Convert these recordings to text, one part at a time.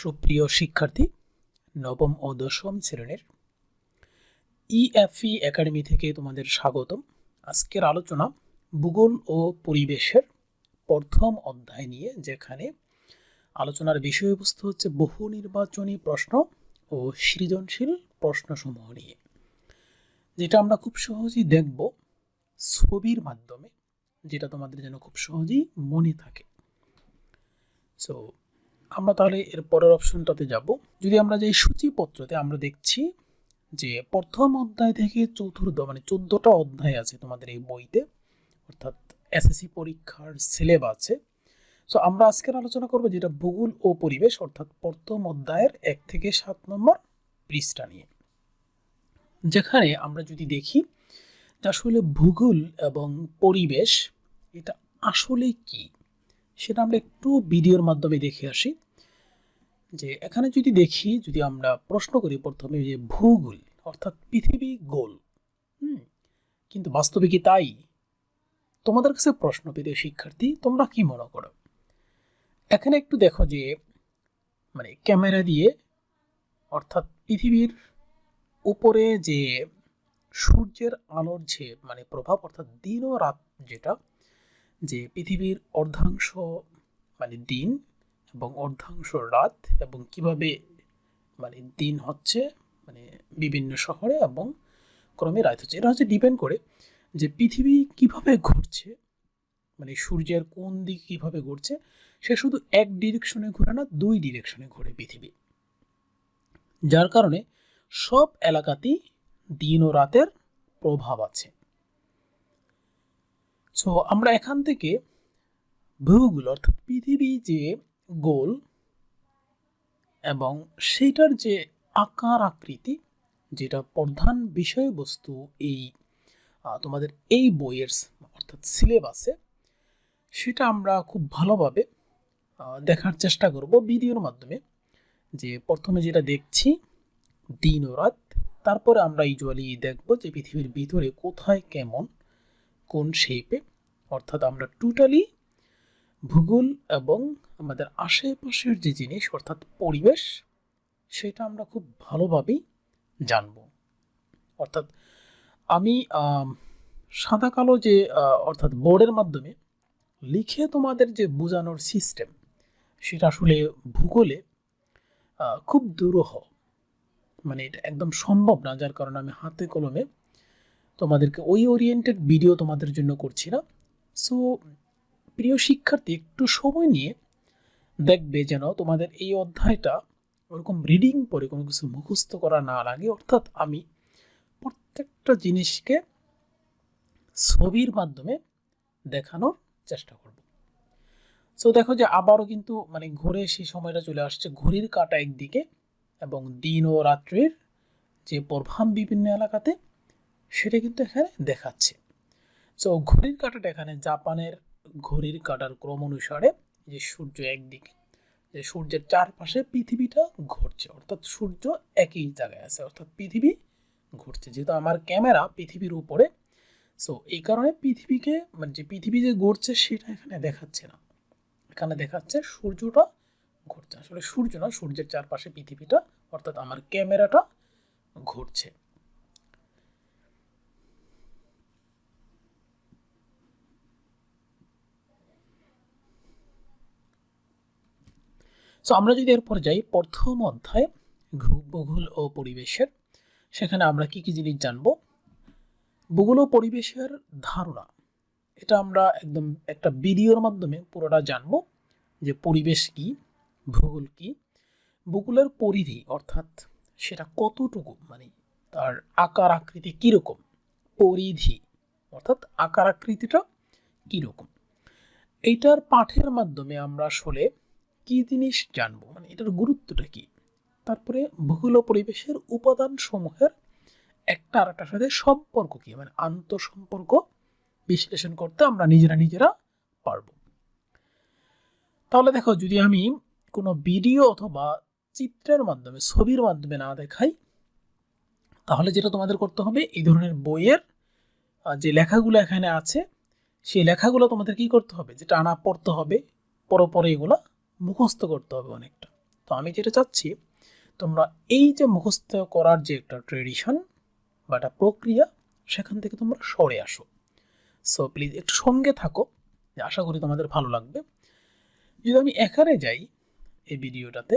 সুপ্রিয় শিক্ষার্থী, নবম ও দশম শ্রেণীর ইএফই একাডেমি থেকে তোমাদের স্বাগতম। আজকের আলোচনা ভূগোল ও পরিবেশের প্রথম অধ্যায় নিয়ে, যেখানে আলোচনার বিষয়বস্তু হচ্ছে বহু নির্বাচনী প্রশ্ন ও সৃজনশীল প্রশ্নসমূহ নিয়ে, যেটা আমরা খুব সহজেই দেখব ছবির মাধ্যমে, যেটা তোমাদের যেন খুব সহজেই মনে থাকে। সো আমরা তাহলে এর পরের অপশনটাতে যাব। যদি আমরা যাই সূচিপত্রতে, আমরা দেখছি যে প্রথম অধ্যায় থেকে চতুর্থ 14টা অধ্যায় আছে তোমাদের এই বইতে, অর্থাৎ এসএসসি পরীক্ষার সিলেবাসে। সো আমরা আজকের আলোচনা করব যেটা ভূগোল ও পরিবেশ, অর্থাৎ প্রথম অধ্যায়ের 1 থেকে 7 নম্বর পৃষ্ঠা নিয়ে, যেখানে আমরা যদি দেখি যে আসলে ভূগোল এবং পরিবেশ এটা আসলে কি, সেটা আমরা একটু ভিডিওর মাধ্যমে দেখে আসি। যে এখানে যদি দেখি, যদি আমরা প্রশ্ন করি প্রথমে যে ভূগোল অর্থাৎ পৃথিবী গোল, কিন্তু বাস্তবে কি তাই? তোমাদের কাছে প্রশ্ন, প্রিয় শিক্ষার্থী, তোমরা কি মনে করো? এখানে একটু দেখো যে ক্যামেরা দিয়ে, অর্থাৎ পৃথিবীর উপরে যে সূর্যের আলোর যে প্রভাব, অর্থাৎ দিন ও রাত, যেটা যে পৃথিবীর অর্ধাংশ দিন এবং অর্ধাংশ রাত, এবং কিভাবে দিন হচ্ছে বিভিন্ন শহরে এবং ক্রমে রাত হচ্ছে। এটা হচ্ছে ডিপেন্ড করে যে পৃথিবী কিভাবে ঘুরছে, সূর্যের কোন দিক কিভাবে ঘুরছে। সে শুধু এক ডিরেকশনে ঘুরে না, 2 ডিরেকশনে ঘুরে পৃথিবী, যার কারণে সব এলাকাতেই দিন ও রাতের প্রভাব আছে। সো আমরা এখান থেকে ভূগোল অর্থাৎ পৃথিবী যে গোল এবং সেটার যে আকার আকৃতি, যেটা প্রধান বিষয়বস্তু এই তোমাদের এই বইয়ের অর্থাৎ সিলেবাসে, সেটা আমরা খুব ভালোভাবে দেখার চেষ্টা করব ভিডিওর মাধ্যমে। যে প্রথমে যেটা দেখছি দিন ও রাত, তারপরে আমরা ইউজুয়ালি দেখব যে পৃথিবীর ভিতরে কোথায় কেমন কোন শেপে, অর্থাৎ আমরা টোটালি ভূগোল এবং আমাদের আশেপাশের যে জিনিস অর্থাৎ পরিবেশ, সেটা আমরা খুব ভালোভাবেই জানব। অর্থাৎ আমি সাদা কালো যে অর্থাৎ বোর্ডের মাধ্যমে লিখে তোমাদের যে বোঝানোর সিস্টেম, সেটা আসলে ভূগোলে খুব দুরূহ, এটা একদম সম্ভব না, যার কারণে আমি হাতে কলমে তোমাদেরকে ওই ওরিয়েন্টেড ভিডিও তোমাদের জন্য করছি না। সো প্রিয় শিক্ষার্থী, একটু সময় নিয়ে দেখবে যেন তোমাদের এই অধ্যায়টা ওরকম রিডিং পরে কোনো কিছু মুখস্থ করা না লাগে, অর্থাৎ আমি প্রত্যেকটা জিনিসকে ছবির মাধ্যমে দেখানোর চেষ্টা করব। সো দেখো যে আবারও কিন্তু ঘুরে সেই সময়টা চলে আসছে, ঘড়ির কাঁটা একদিকে এবং দিন ও রাত্রির যে প্রভাব বিভিন্ন এলাকাতে, সেটা কিন্তু এখানে দেখাচ্ছে। সো ঘড়ির কাঁটাটা এখানে জাপানের ঘড়ির কাঁটার ক্রম অনুসারে যে সূর্য একদিকে, যে সূর্যের চারপাশে পৃথিবীটা ঘুরছে, অর্থাৎ সূর্য একই জায়গায় আছে, অর্থাৎ পৃথিবী ঘুরছে। যেহেতু আমার ক্যামেরা পৃথিবীর উপরে, সো এই কারণে পৃথিবীকে যে পৃথিবী যে ঘুরছে সেটা এখানে দেখাচ্ছে না, এখানে দেখাচ্ছে সূর্যটা ঘুরছে। আসলে সূর্য না, সূর্যের চারপাশে পৃথিবীটা, অর্থাৎ আমার ক্যামেরাটা ঘুরছে। সো আমরা যদি এরপর যাই প্রথম অধ্যায় ভূগোল ও পরিবেশের, সেখানে আমরা কি কি জিনিস জানবো। ভূগোল ও পরিবেশের ধারণা, এটা আমরা একদম একটা ভিডিওর মাধ্যমে পুরোটা জানবো, যে পরিবেশ কি, ভূগোল কি, ভূগোলের পরিধি অর্থাৎ সেটা কতটুকু, তার আকার আকৃতি কিরকম, পরিধি অর্থাৎ আকার আকৃতিটা কিরকম। এইটার পাঠের মাধ্যমে আমরা আসলে কি জিনিস জানবো, এটার গুরুত্বটা কি। তারপরে ভূগোল ও পরিবেশের উপাদান সমূহের একটা আরেকটার সাথে সম্পর্ক কি, আন্তঃসম্পর্ক বিশ্লেষণ করতে আমরা নিজেরা পারবো। তাহলে দেখো, যদি আমি কোনো ভিডিও অথবা চিত্রের মাধ্যমে, ছবির মাধ্যমে না দেখাই, তাহলে যেটা তোমাদের করতে হবে, এই ধরনের বইয়ের যে লেখাগুলো এখানে আছে, সেই লেখাগুলো তোমাদের কি করতে হবে, যেটা আনা পড়তে হবে, পরে এগুলো মুখস্থ করতে হবে অনেকটা। তো আমি যেটা চাচ্ছি, তোমরা এই যে মুখস্থ করার যে একটা ট্রেডিশন বা একটা প্রক্রিয়া, সেখান থেকে তোমরা সরে আসো। সো প্লিজ একটু সঙ্গে থাকো, আশা করি তোমাদের ভালো লাগবে। যদি আমি এখানে যাই এই ভিডিওটাতে,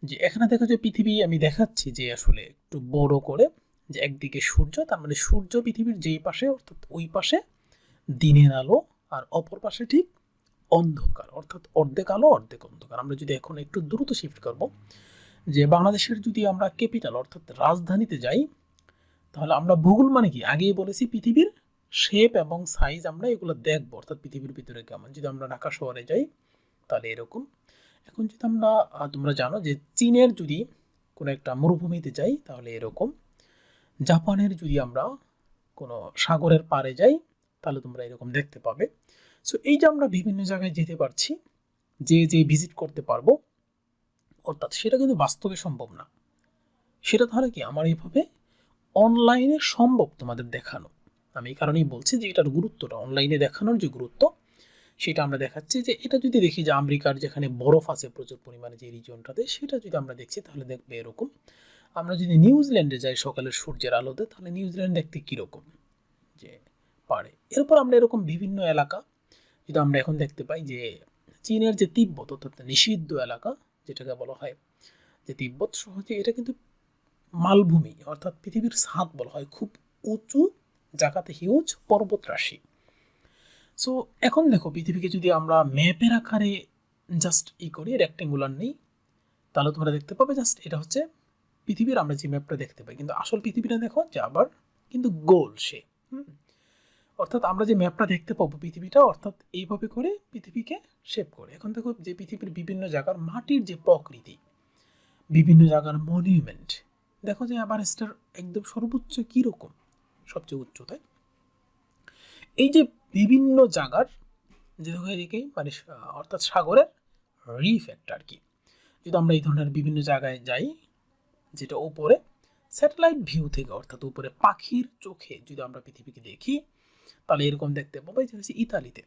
যে এখানে দেখো যে পৃথিবী আমি দেখাচ্ছি যে আসলে একটু বড় করে, যে একদিকে সূর্য, তার মানে সূর্য পৃথিবীর যেই পাশে অর্থাৎ ওই পাশে দিনের আলো, আর অপর পাশে ঠিক অন্ধকার, অর্থাৎ অর্ধেক আলো অর্ধেক অন্ধকার। আমরা যদি এখন একটু দ্রুত শিফট করব, যে বাংলাদেশের যদি আমরা ক্যাপিটাল অর্থাৎ রাজধানীতে যাই, তাহলে আমরা ভূগোল মানে কি আগেই বলেছি পৃথিবীর শেপ এবং সাইজ আমরা এগুলো দেখবো, অর্থাৎ পৃথিবীর ভিতরে কেমন। যদি আমরা ঢাকা শহরে যাই তাহলে এরকম। এখন যদি আমরা তোমরা জানো যে চীনের যদি কোনো একটা মরুভূমিতে যাই তাহলে এরকম। জাপানের যদি আমরা কোনো সাগরের পাড়ে যাই তাহলে তোমরা এরকম দেখতে পাবে। সো এই যে আমরা বিভিন্ন জায়গায় যেতে পারছি, যে ভিজিট করতে পারবো, অর্থাৎ সেটা কিন্তু বাস্তবে সম্ভব না। সেটা তাহলে কি আমার এইভাবে অনলাইনে সম্ভব তোমাদের দেখানো। আমি এই কারণেই বলছি যে এটার গুরুত্বটা, অনলাইনে দেখানোর যে গুরুত্ব সেটা আমরা দেখাচ্ছি। যে এটা যদি দেখি যে আমেরিকার যেখানে বরফ আছে প্রচুর পরিমাণে যে রিজিয়নটাতে, সেটা যদি আমরা দেখছি তাহলে দেখবে এরকম। আমরা যদি নিউজিল্যান্ডে যাই সকালের সূর্যের আলোতে, তাহলে নিউজিল্যান্ড দেখতে কীরকম যে পারে। এরপর আমরা এরকম বিভিন্ন এলাকা যদি আমরা এখন দেখতে পাই, যে চীনের যে তিব্বত অর্থাৎ নিষিদ্ধ এলাকা যেটাকে বলা হয় যে তিব্বত সহজে, এটা কিন্তু মালভূমি অর্থাৎ পৃথিবীর ছাদ বলা হয়, খুব উঁচু জায়গাতে হিউজ পর্বত রাশি। সো এখন দেখো পৃথিবীকে যদি আমরা ম্যাপের আকারে জাস্ট করি, রেক্টেঙ্গুলার নেই, তাহলে তোমরা দেখতে পাবে জাস্ট এটা হচ্ছে পৃথিবীর আমরা যে ম্যাপটা দেখতে পাই, কিন্তু আসল পৃথিবীটা দেখো যে আবার কিন্তু গোল সে। অর্থাৎ আমরা যে ম্যাপটা দেখতে পাবো পৃথিবীটা, অর্থাৎ এইভাবে করে পৃথিবীকে শেপ করে। এখন দেখো যে পৃথিবীর বিভিন্ন জায়গার মাটির যে প্রকৃতি, বিভিন্ন জায়গার মনিউমেন্ট, দেখো যে এভারেস্টের একদম সর্বোচ্চ কীরকম, সবচেয়ে উচ্চতায়। এই যে বিভিন্ন জায়গার যে দেখো এদিকে মানে অর্থাৎ সাগরের রিফ একটা আর কি। যদি আমরা এই ধরনের বিভিন্ন জায়গায় যাই, যেটা উপরে স্যাটেলাইট ভিউ থেকে অর্থাৎ উপরে পাখির চোখে যদি আমরা পৃথিবীকে দেখি, তাহলে এরকম দেখতে পাবো। যে হচ্ছে ইতালিতে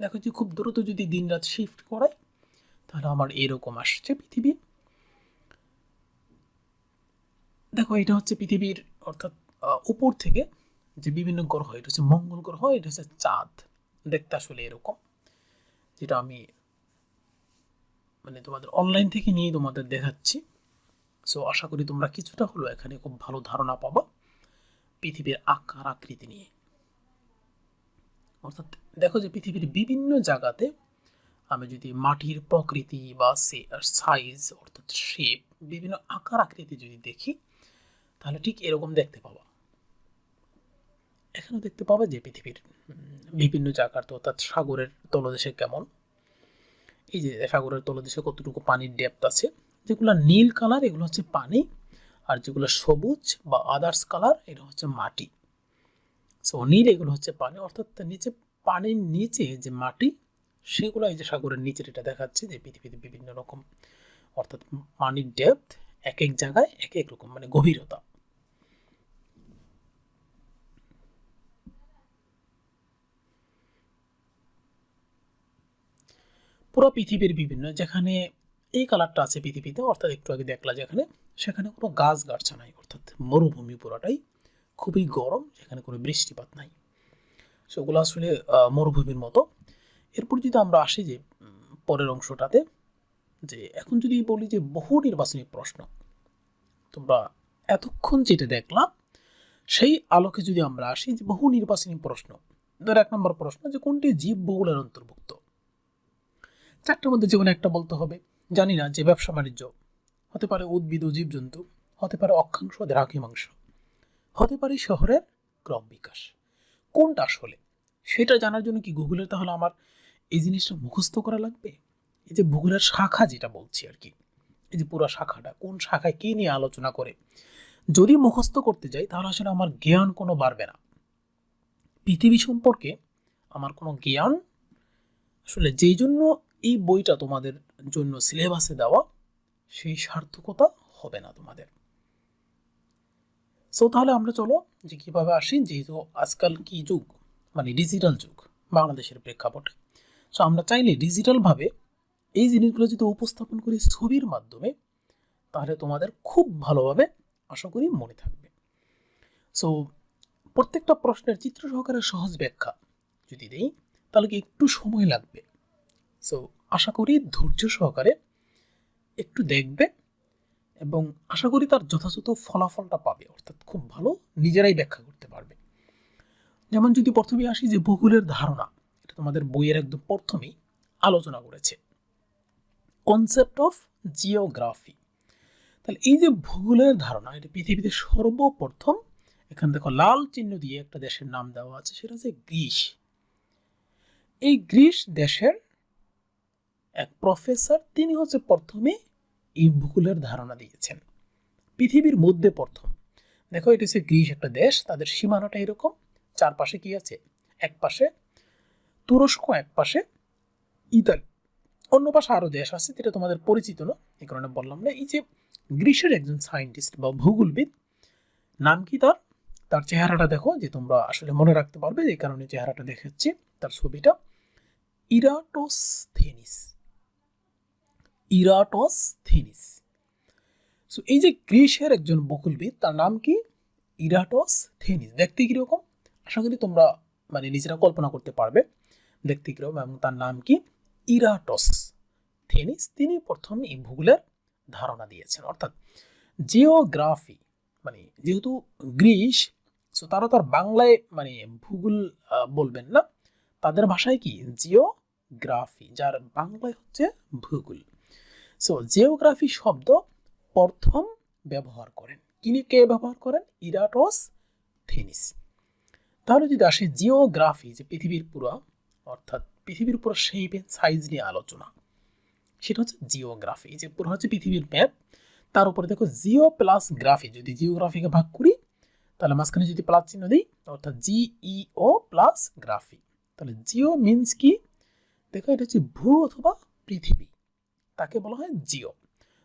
দেখো যে খুব দ্রুত যদি দিন রাত শিফট করাই, তাহলে আমার এরকম আসছে পৃথিবী। দেখো এটা হচ্ছে পৃথিবীর অর্থাৎ উপর থেকে যে বিভিন্ন গ্রহ, এটা হচ্ছে মঙ্গল গ্রহ, এটা হচ্ছে চাঁদ, দেখতে আসলে এরকম। যেটা আমি মানে তোমাদের অনলাইন থেকে নিয়ে তোমাদের দেখাচ্ছি। সো আশা করি তোমরা কিছুটা হলো এখানে খুব ভালো ধারণা পাবা পৃথিবীর আকার আকৃতি নিয়ে। অর্থাৎ দেখো যে পৃথিবীর বিভিন্ন জায়গাতে আমি যদি মাটির প্রকৃতি বা সাইজ অর্থাৎ শেপ, বিভিন্ন আকার আকৃতি যদি দেখি, তাহলে ঠিক এরকম দেখতে পাবা। এখানে দেখতে পাবা যে পৃথিবীর বিভিন্ন জায়গার তো অর্থাৎ সাগরের তলদেশে কেমন, এই যে সাগরের তলদেশে কতটুকু পানির ডেপথ আছে। যেগুলো নীল কালার এগুলো হচ্ছে পানি, আর যেগুলো সবুজ বা আদার্স কালার এটা হচ্ছে মাটি। সো নীল এগুলো হচ্ছে পানি, অর্থাৎ নিচে পানির নিচে যে মাটি সেগুলো এই যে সাগরের নিচের এটা দেখাচ্ছে যে পৃথিবীতে বিভিন্ন রকম, অর্থাৎ পানির ডেপথ এক এক জায়গায় এক এক রকম মানে গভীরতা। পুরো পৃথিবীর বিভিন্ন যেখানে এই কালারটা আছে পৃথিবীতে, অর্থাৎ একটু আগে দেখলা যেখানে, সেখানে কোনো গাছ গাছটা নাই, অর্থাৎ মরুভূমি পুরোটাই খুবই গরম, যেখানে কোনো বৃষ্টিপাত নাই। সেগুলো আসলে মরুভূমির মতো। এরপর যদি আমরা আসি যে পরের অংশটাতে, যে এখন যদি বলি যে বহু নির্বাচনী প্রশ্ন, তোমরা এতক্ষণ যেটা দেখলাম সেই আলোকে যদি আমরা আসি যে বহু নির্বাচনী প্রশ্ন, ধর 1 নম্বর প্রশ্ন যে কোনটি জীব বহুলের অন্তর্ভুক্ত, 4টার মধ্যে যে কোনো একটা বলতে হবে। জানি না যে ব্যবসা বাণিজ্য হতে পারে, উদ্ভিদ ও জীবজন্তু হতে পারে, অক্ষাংশ দ্রাঘিমাংশ হতে পারে, শহরের ক্রম বিকাশ। কোনটা আসলে সেটা জানার জন্য কি গুগলের তাহলে আমার এই জিনিসটা মুখস্থ করা লাগবে? এই যে ভূগোলের শাখা যেটা বলছি আর কি, এই যে পুরো শাখাটা কোন শাখায় কি নিয়ে আলোচনা করে, যদি মুখস্থ করতে যাই তাহলে আসলে আমার জ্ঞান কোনো বাড়বে না। পৃথিবী সম্পর্কে আমার কোনো জ্ঞান আসলে যেই জন্য এই বইটা তোমাদের জন্য সিলেবাসে দেওয়া, সেই সার্থকতা হবে না তোমাদের। সো তাহলে আমরা চলো যে কীভাবে আসি, যেহেতু আজকাল কি যুগ মানে ডিজিটাল যুগ বাংলাদেশের প্রেক্ষাপটে। সো আমরা চাইলে ডিজিটালভাবে এই জিনিসগুলো যদি উপস্থাপন করি ছবির মাধ্যমে, তাহলে তোমাদের খুব ভালোভাবে আশা করি মনে থাকবে। সো প্রত্যেকটা প্রশ্নের চিত্র সহকারে সহজ ব্যাখ্যা যদি দেই, তাহলে কি একটু সময় লাগবে। সো আশা করি ধৈর্য সহকারে একটু দেখবে এবং আশা করি তার যথাযথ ফলাফলটা পাবে, অর্থাৎ খুব ভালো নিজেরাই ব্যাখ্যা করতে পারবে। যেমন যদি প্রথমে আসি যে ভূগোলের ধারণা, এটা তোমাদের বইয়ের একদম প্রথমেই আলোচনা করেছে, কনসেপ্ট অফ জিওগ্রাফি। তাহলে এই যে ভূগোলের ধারণা, এটা পৃথিবীতে সর্বপ্রথম, এখানে দেখো লাল চিহ্ন দিয়ে একটা দেশের নাম দেওয়া আছে, সেটা হচ্ছে গ্রিস। এই গ্রিস দেশের এক প্রফেসর, তিনি হচ্ছে প্রথমে এই ভূগোলের ধারণা দিয়েছেন পৃথিবীর মধ্যে প্রথম। দেখো এটা হচ্ছে গ্রিস একটা দেশ, তাদের সীমানাটা এরকম, চারপাশে কি আছে, এক পাশে তুরস্ক, এক পাশে ইতালি, অন্য পাশে আরো দেশ আছে, যেটা তোমাদের পরিচিত না, এই কারণে বললাম না। এই যে গ্রিসের একজন সায়েন্টিস্ট বা ভূগোলবিদ, নাম কি তার, তার চেহারাটা দেখো, যে তোমরা আসলে মনে রাখতে পারবে, এই কারণে চেহারাটা দেখাচ্ছি, তার ছবিটা ইরাটোস্থেনিস। ইরাটোস্থেনিস। সো এই যে গ্রিসের একজন ভূগোলবিদ, তার নাম কি, ইরাটোস্থেনিস। দেখতে কিরকম, আশা করি তোমরা মানে নিজেরা কল্পনা করতে পারবে দেখতে কিরকম, এবং তার নাম কি, ইরাটোস্থেনিস। তিনি প্রথম এই ভূগোলের ধারণা দিয়েছেন, অর্থাৎ জিওগ্রাফি, মানে যেহেতু গ্রিস, সো তারা তো আর বাংলায় মানে ভূগোল বলবেন না, তাদের ভাষায় কি জিওগ্রাফি, যার বাংলায় হচ্ছে ভূগোল। সো জিওগ্রাফি শব্দ প্রথম ব্যবহার করেন, কে ব্যবহার করেন, ইরাটোস্থেনিস। তাহলে যদি আসে জিওগ্রাফি, যে পৃথিবীর পুরো, অর্থাৎ পৃথিবীর পুরো শেপ এন্ড সাইজ নিয়ে আলোচনা, সেটা হচ্ছে জিওগ্রাফি। যে পুরো হচ্ছে পৃথিবীর ম্যাপ, তার উপরে দেখো জিও প্লাস গ্রাফি, যদি জিওগ্রাফিকে ভাগ করি তাহলে মাঝখানে যদি প্লাস চিহ্ন দিই, অর্থাৎ জিইও প্লাস গ্রাফি, তাহলে জিও মিনস কি, দেখো এটা হচ্ছে ভূ অথবা পৃথিবী, তাকে বলা হয় জিও।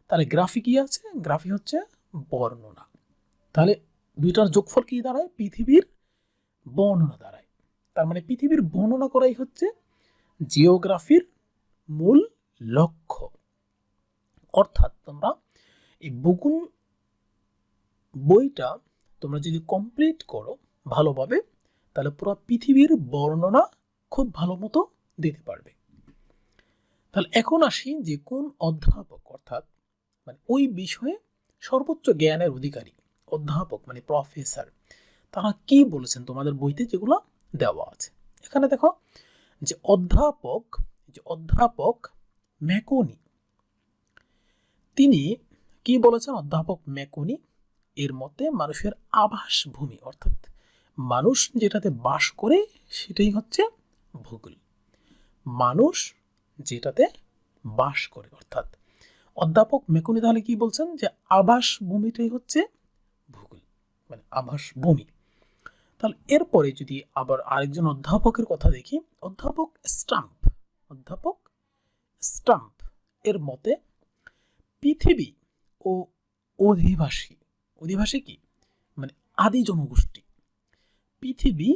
তাহলে গ্রাফি কি আছে, গ্রাফি হচ্ছে বর্ণনা। তাহলে দুইটার যোগফল কি দাঁড়ায়, পৃথিবীর বর্ণনা দাঁড়ায়। তার মানে পৃথিবীর বর্ণনা করাই হচ্ছে জিওগ্রাফির মূল লক্ষ্য। অর্থাৎ তোমরা এই ভূগোল বইটা তোমরা যদি কমপ্লিট করো ভালোভাবে, তাহলে পুরো পৃথিবীর বর্ণনা খুব ভালো মতো দিতে পারবে। তাহলে এখন আসি যে কোন অধ্যাপক, অর্থাৎ মানে ওই বিষয়ে সর্বোচ্চ জ্ঞানের অধিকারী অধ্যাপক, মানে প্রফেসর, তারা কি বলেছেন তোমাদের বইতে যেগুলো দেওয়া আছে। এখানে দেখো যে অধ্যাপক ম্যাকনি, তিনি কি বলেছেন, অধ্যাপক ম্যাকনি এর মতে মানুষের আবাস ভূমি, অর্থাৎ মানুষ যেটাতে বাস করে সেটাই হচ্ছে ভূগোল। মানুষ যেটাতে বাস করে, অর্থাৎ অধ্যাপক ম্যাকনি তাহলে কি বলছেন, যে আবাস ভূমিটাই হচ্ছে ভূগোল, মানে আবাস ভূমি। তাহলে এরপরে যদি আবার আরেকজন অধ্যাপকের কথা দেখি, অধ্যাপক স্টাম্প এর মতে পৃথিবী ও অধিবাসী কি, মানে আদি জনগোষ্ঠী, পৃথিবী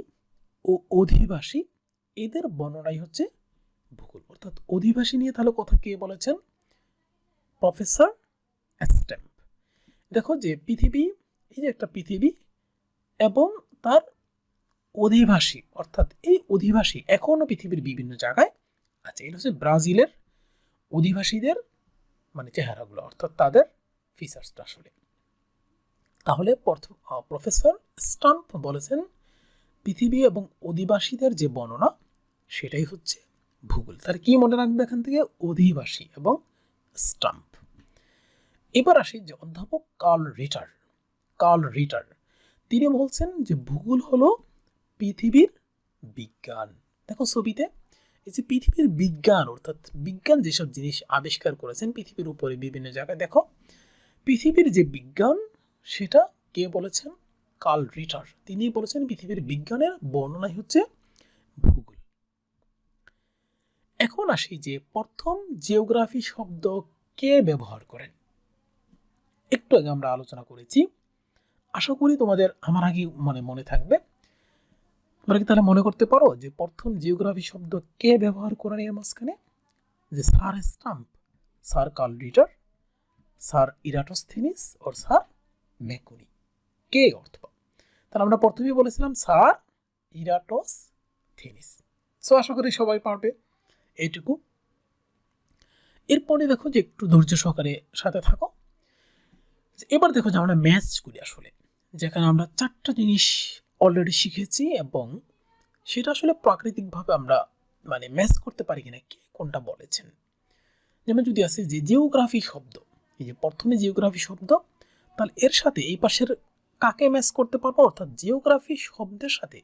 ও অধিবাসী, এদের বর্ণনাই হচ্ছে ভূগোল। অর্থাৎ অধিবাসী নিয়ে তাহলে কথা কে বলেছেন, প্রফেসর স্ট্যাম্প। দেখো যে পৃথিবী, এই যে একটা পৃথিবী এবং তার অধিবাসী, অর্থাৎ এই অধিবাসী এখনো পৃথিবীর বিভিন্ন জায়গায় আছে। এটা হচ্ছে ব্রাজিলের অধিবাসীদের মানে চেহারাগুলো, অর্থাৎ তাদের ফিচার্সটা আসলে। তাহলে প্রফেসর স্টাম্প বলেছেন পৃথিবী এবং অধিবাসীদের যে বর্ণনা, সেটাই হচ্ছে ভূগোল। তার কি মনে রাখবে এখান থেকে, অধিবাসী এবং স্টাম্প। এবার আসি যে অধ্যাপক কার্ল রিটার, তিনি বলছেন যে ভূগোল হলো পৃথিবীর বিজ্ঞান। দেখো ছবিতে এই যে পৃথিবীর বিজ্ঞান, অর্থাৎ বিজ্ঞান যেসব জিনিস আবিষ্কার করেছেন পৃথিবীর উপরে বিভিন্ন জায়গায়, দেখো পৃথিবীর যে বিজ্ঞান সেটা কে বলেছেন, কার্ল রিটার। তিনি বলেছেন পৃথিবীর বিজ্ঞানের বর্ণনাই হচ্ছে ভূগোল। এখন আসি যে প্রথম জিওগ্রাফি শব্দ কে ব্যবহার করেন, একটু আগে আমরা আলোচনা করেছি, আশা করি তোমাদের আমার আগে মনে থাকবে। তোমরা কি তাহলে মনে করতে পারো যে প্রথম জিওগ্রাফি শব্দ কে ব্যবহার করেন এর মাঝখানে, যে sir Stamp, sir Carl Ritter, sir Eratosthenes ও স্যার মেকুনি, কে অর্থ? তাহলে আমরা প্রথমেই বলেছিলাম স্যার ইরাটোস্থেনিস। সো আশা করি সবাই পারবে এইটুকু। এরপরে দেখো যে একটু ধৈর্য সহকারে সাথে থাকো। এবার দেখো যে আমরা ম্যাচ করি আসলে, যেখানে আমরা 4টা জিনিস অলরেডি শিখেছি এবং সেটা আসলে প্রাকৃতিকভাবে আমরা মানে ম্যাচ করতে পারি কিনা, কে কোনটা বলেছেন। যেমন যদি আসে যে জিওগ্রাফি শব্দ, এই যে প্রথমে জিওগ্রাফি শব্দ, তাহলে এর সাথে এই পাশের কাকে ম্যাচ করতে পারবো, অর্থাৎ জিওগ্রাফি শব্দের সাথে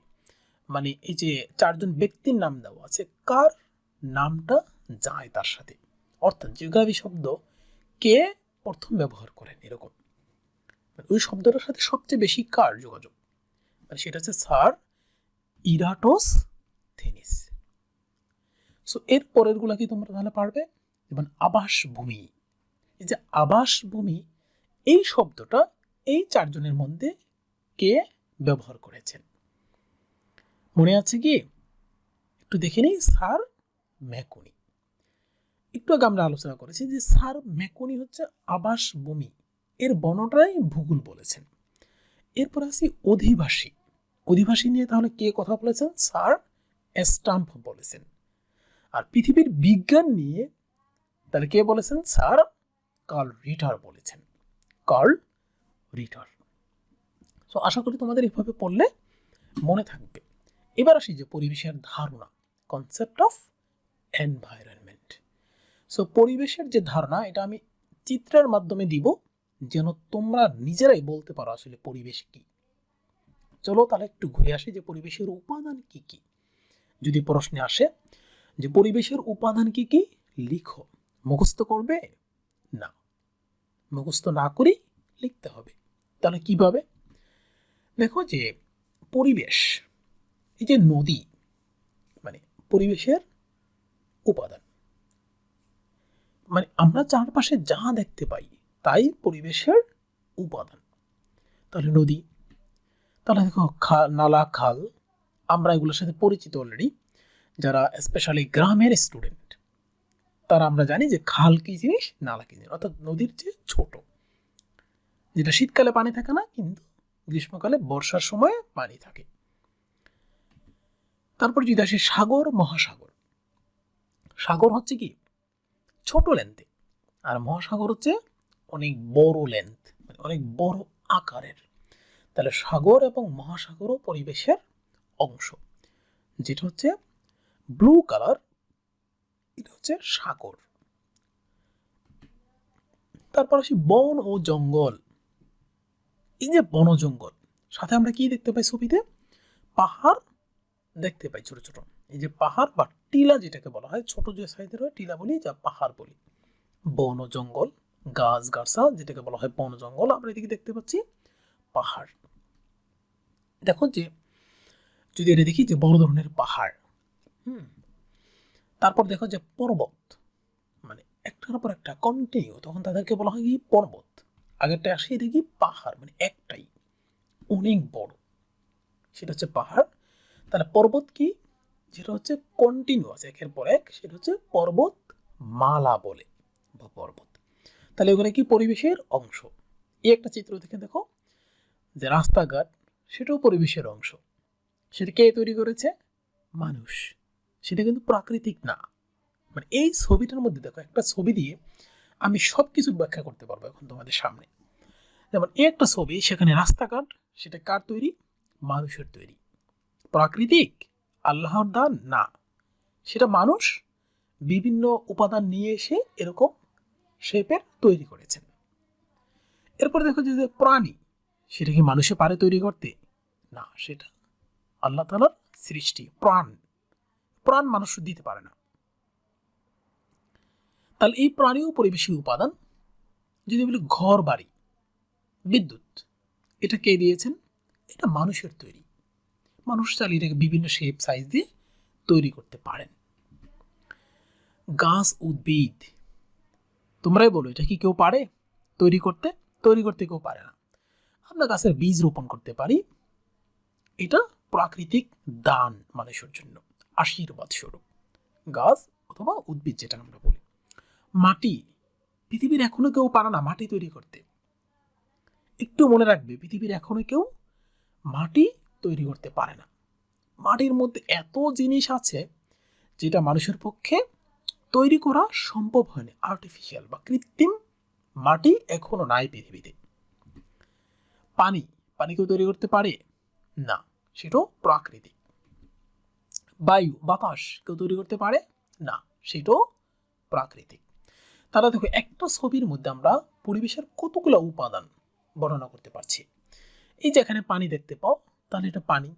মানে এই যে 4জন ব্যক্তির নাম দেওয়া আছে, কার নামটা যায় তার সাথে, অর্থাৎ জিওগ্রাফি শব্দ কে প্রথম ব্যবহার করেন এরকম, ওই শব্দটার সাথে সবচেয়ে বেশি কার যোগাযোগ, মানে সেটা হচ্ছে স্যার ইরাটোস্থেনিস। সো এর পরের গুলা কি তোমরা তাহলে পারবে? যেমন আবাসভূমি, এই যে আবাসভূমি এই শব্দটা এই 4জনের মধ্যে কে ব্যবহার করেছেন, মনে আছে কি? একটু দেখে নিই। স্যার মেকুনি, একটু আগে আমরা আলোচনা করেছি যে স্যার মেকুনি হচ্ছে আবাসভূমি, এর বর্ণনাটাই ভূগোল বলেছেন। এরপর আসি অধিবাসী। অধিবাসী নিয়ে তাহলে কে কথা বলেছেন? স্যার স্টাম্প বলেছেন। আর পৃথিবীর বিজ্ঞান নিয়ে তাহলে কে বলেছেন? স্যার কার্ল রিটার বলেছেন, কার্ল রিটার। তো আশা করি তোমাদের এভাবে পড়লে মনে থাকবে। এবার আসি যে পরিবেশের ধারণা, কনসেপ্ট অফ এনভায়রনমেন্ট। সো পরিবেশের যে ধারণা, এটা আমি চিত্রের মাধ্যমে দিব যেন তোমরা নিজেরাই বলতে পারো আসলে পরিবেশ কি। চলো তাহলে একটু ঘুরে আসি যে পরিবেশের উপাদান কি কি। যদি প্রশ্নে আসে যে পরিবেশের উপাদান কি কি, লিখো। মুখস্থ করবে না, মুখস্থ না করেই লিখতে হবে। তাহলে কিভাবে? দেখো যে পরিবেশ, এই যে নদী মানে পরিবেশের উপাদান, মানে আমরা চারপাশে যা দেখতে পাই তাই পরিবেশের উপাদান। তাহলে নদী, তাহলে দেখো নালা, খাল, আমরা এগুলোর সাথে পরিচিত অলরেডি। যারা স্পেশালি গ্রামের স্টুডেন্ট তারা আমরা জানি যে খাল কি জিনিস, নালা কি জিনিস, অর্থাৎ নদীর চেয়ে ছোট, যেটা শীতকালে পানি থাকে না কিন্তু গ্রীষ্মকালে বর্ষার সময় পানি থাকে। তারপর যদি আসে সাগর, মহাসাগর। সাগর হচ্ছে কি ছোট লেন্থে, আর মহাসাগর হচ্ছে অনেক বড় লেন্থ, মানে অনেক বড় আকারের। তাহলে সাগর এবং মহাসাগরও পরিবেশের অংশ। যেটা হচ্ছে ব্লু কালার, এটা হচ্ছে সাগর। তারপর আসি বন ও জঙ্গল। এই যে বন জঙ্গল, সাথে আমরা কি দেখতে পাই ছবিতে? পাহাড় দেখতে পাই ছোট ছোট। এই যে পাহাড় বা টিলা যেটাকে বলা হয়, ছোট যে সাইজের হয় টিলা বলি, যা পাহাড় বলি। বন ও জঙ্গল, গাছ গাছা যেটাকে বলা হয় বন জঙ্গল, আমরা এদিকে দেখতে পাচ্ছি পাহাড়। দেখো যে যদি এটা দেখি যে বড় ধরনের পাহাড়, তারপর দেখো যে পর্বত, মানে একটার পর একটা কন্টিনিউ, তখন তাদেরকে বলা হয় কি পর্বত। আগেরটা আসে দেখি পাহাড়, মানে একটাই অনেক বড়, সেটা হচ্ছে পাহাড়। তাহলে পর্বত কি? যেটা হচ্ছে কন্টিনিউয়াস একের পর এক, সেটা হচ্ছে পর্বত মালা বলে বা পর্বত। তাহলে ওখানে কি পরিবেশের অংশ। এই একটা চিত্র দেখে দেখো যে রাস্তাঘাট, সেটাও পরিবেশের অংশ। সেটা কে তৈরি করেছে? মানুষ। সেটা কিন্তু প্রাকৃতিক না। মানে এই ছবিটার মধ্যে দেখো, একটা ছবি দিয়ে আমি সবকিছু ব্যাখ্যা করতে পারবো এখন তোমাদের সামনে। যেমন এই একটা ছবি, সেখানে রাস্তাঘাট, সেটা কার তৈরি? মানুষের তৈরি। প্রাকৃতিক, আল্লাহর দান না, সেটা মানুষ বিভিন্ন উপাদান নিয়ে এসে এরকম শেপের তৈরি করেছেন। এরপরে দেখো যে প্রাণী, সেটা কি মানুষে পারে তৈরি করতে? না, সেটা আল্লাহ তাআলার সৃষ্টি। প্রাণ মানুষ দিতে পারে না। তাহলে এই প্রাণী ও পরিবেশের উপাদান। যদি বলি ঘর বাড়ি, বিদ্যুৎ, এটা কে দিয়েছেন? এটা মানুষের তৈরি। মানুষ চাইলে এটাকে বিভিন্ন শেপ সাইজ দিয়ে তৈরি করতে পারেন। গাছ, উদ্ভিদ, তোমরাই বলো এটা কি কেউ পারে তৈরি করতে? তৈরি করতে কেউ পারে না। আমরা গাছের বীজ রোপণ করতে পারি, এটা প্রাকৃতিক দান মানুষের জন্য, আশীর্বাদ স্বরূপ গাছ অথবা উদ্ভিদ যেটা আমরা বলি। মাটি, পৃথিবীর এখনো কেউ পারে না মাটি তৈরি করতে। একটু মনে রাখবে, পৃথিবীর এখনো কেউ মাটি তৈরি করতে পারে না। মাটির মধ্যে এত জিনিস আছে যেটা মানুষের পক্ষে তৈরি করা সম্ভব হয়নি। আর্টিফিশিয়াল বা কৃত্রিম মাটি এখনো নাই পৃথিবীতে। পানি, পানি কেউ তৈরি করতে পারে না, সেটাও প্রাকৃতিক। বায়ু, বাতাস কেউ তৈরি করতে পারে না, সেটাও প্রাকৃতিক। তাহলে দেখো, একটা ছবির মধ্যে আমরা পরিবেশের কতগুলো উপাদান বর্ণনা করতে পারছি। এই যেখানে পানি দেখতে পাও, তাহলে এটা পানি।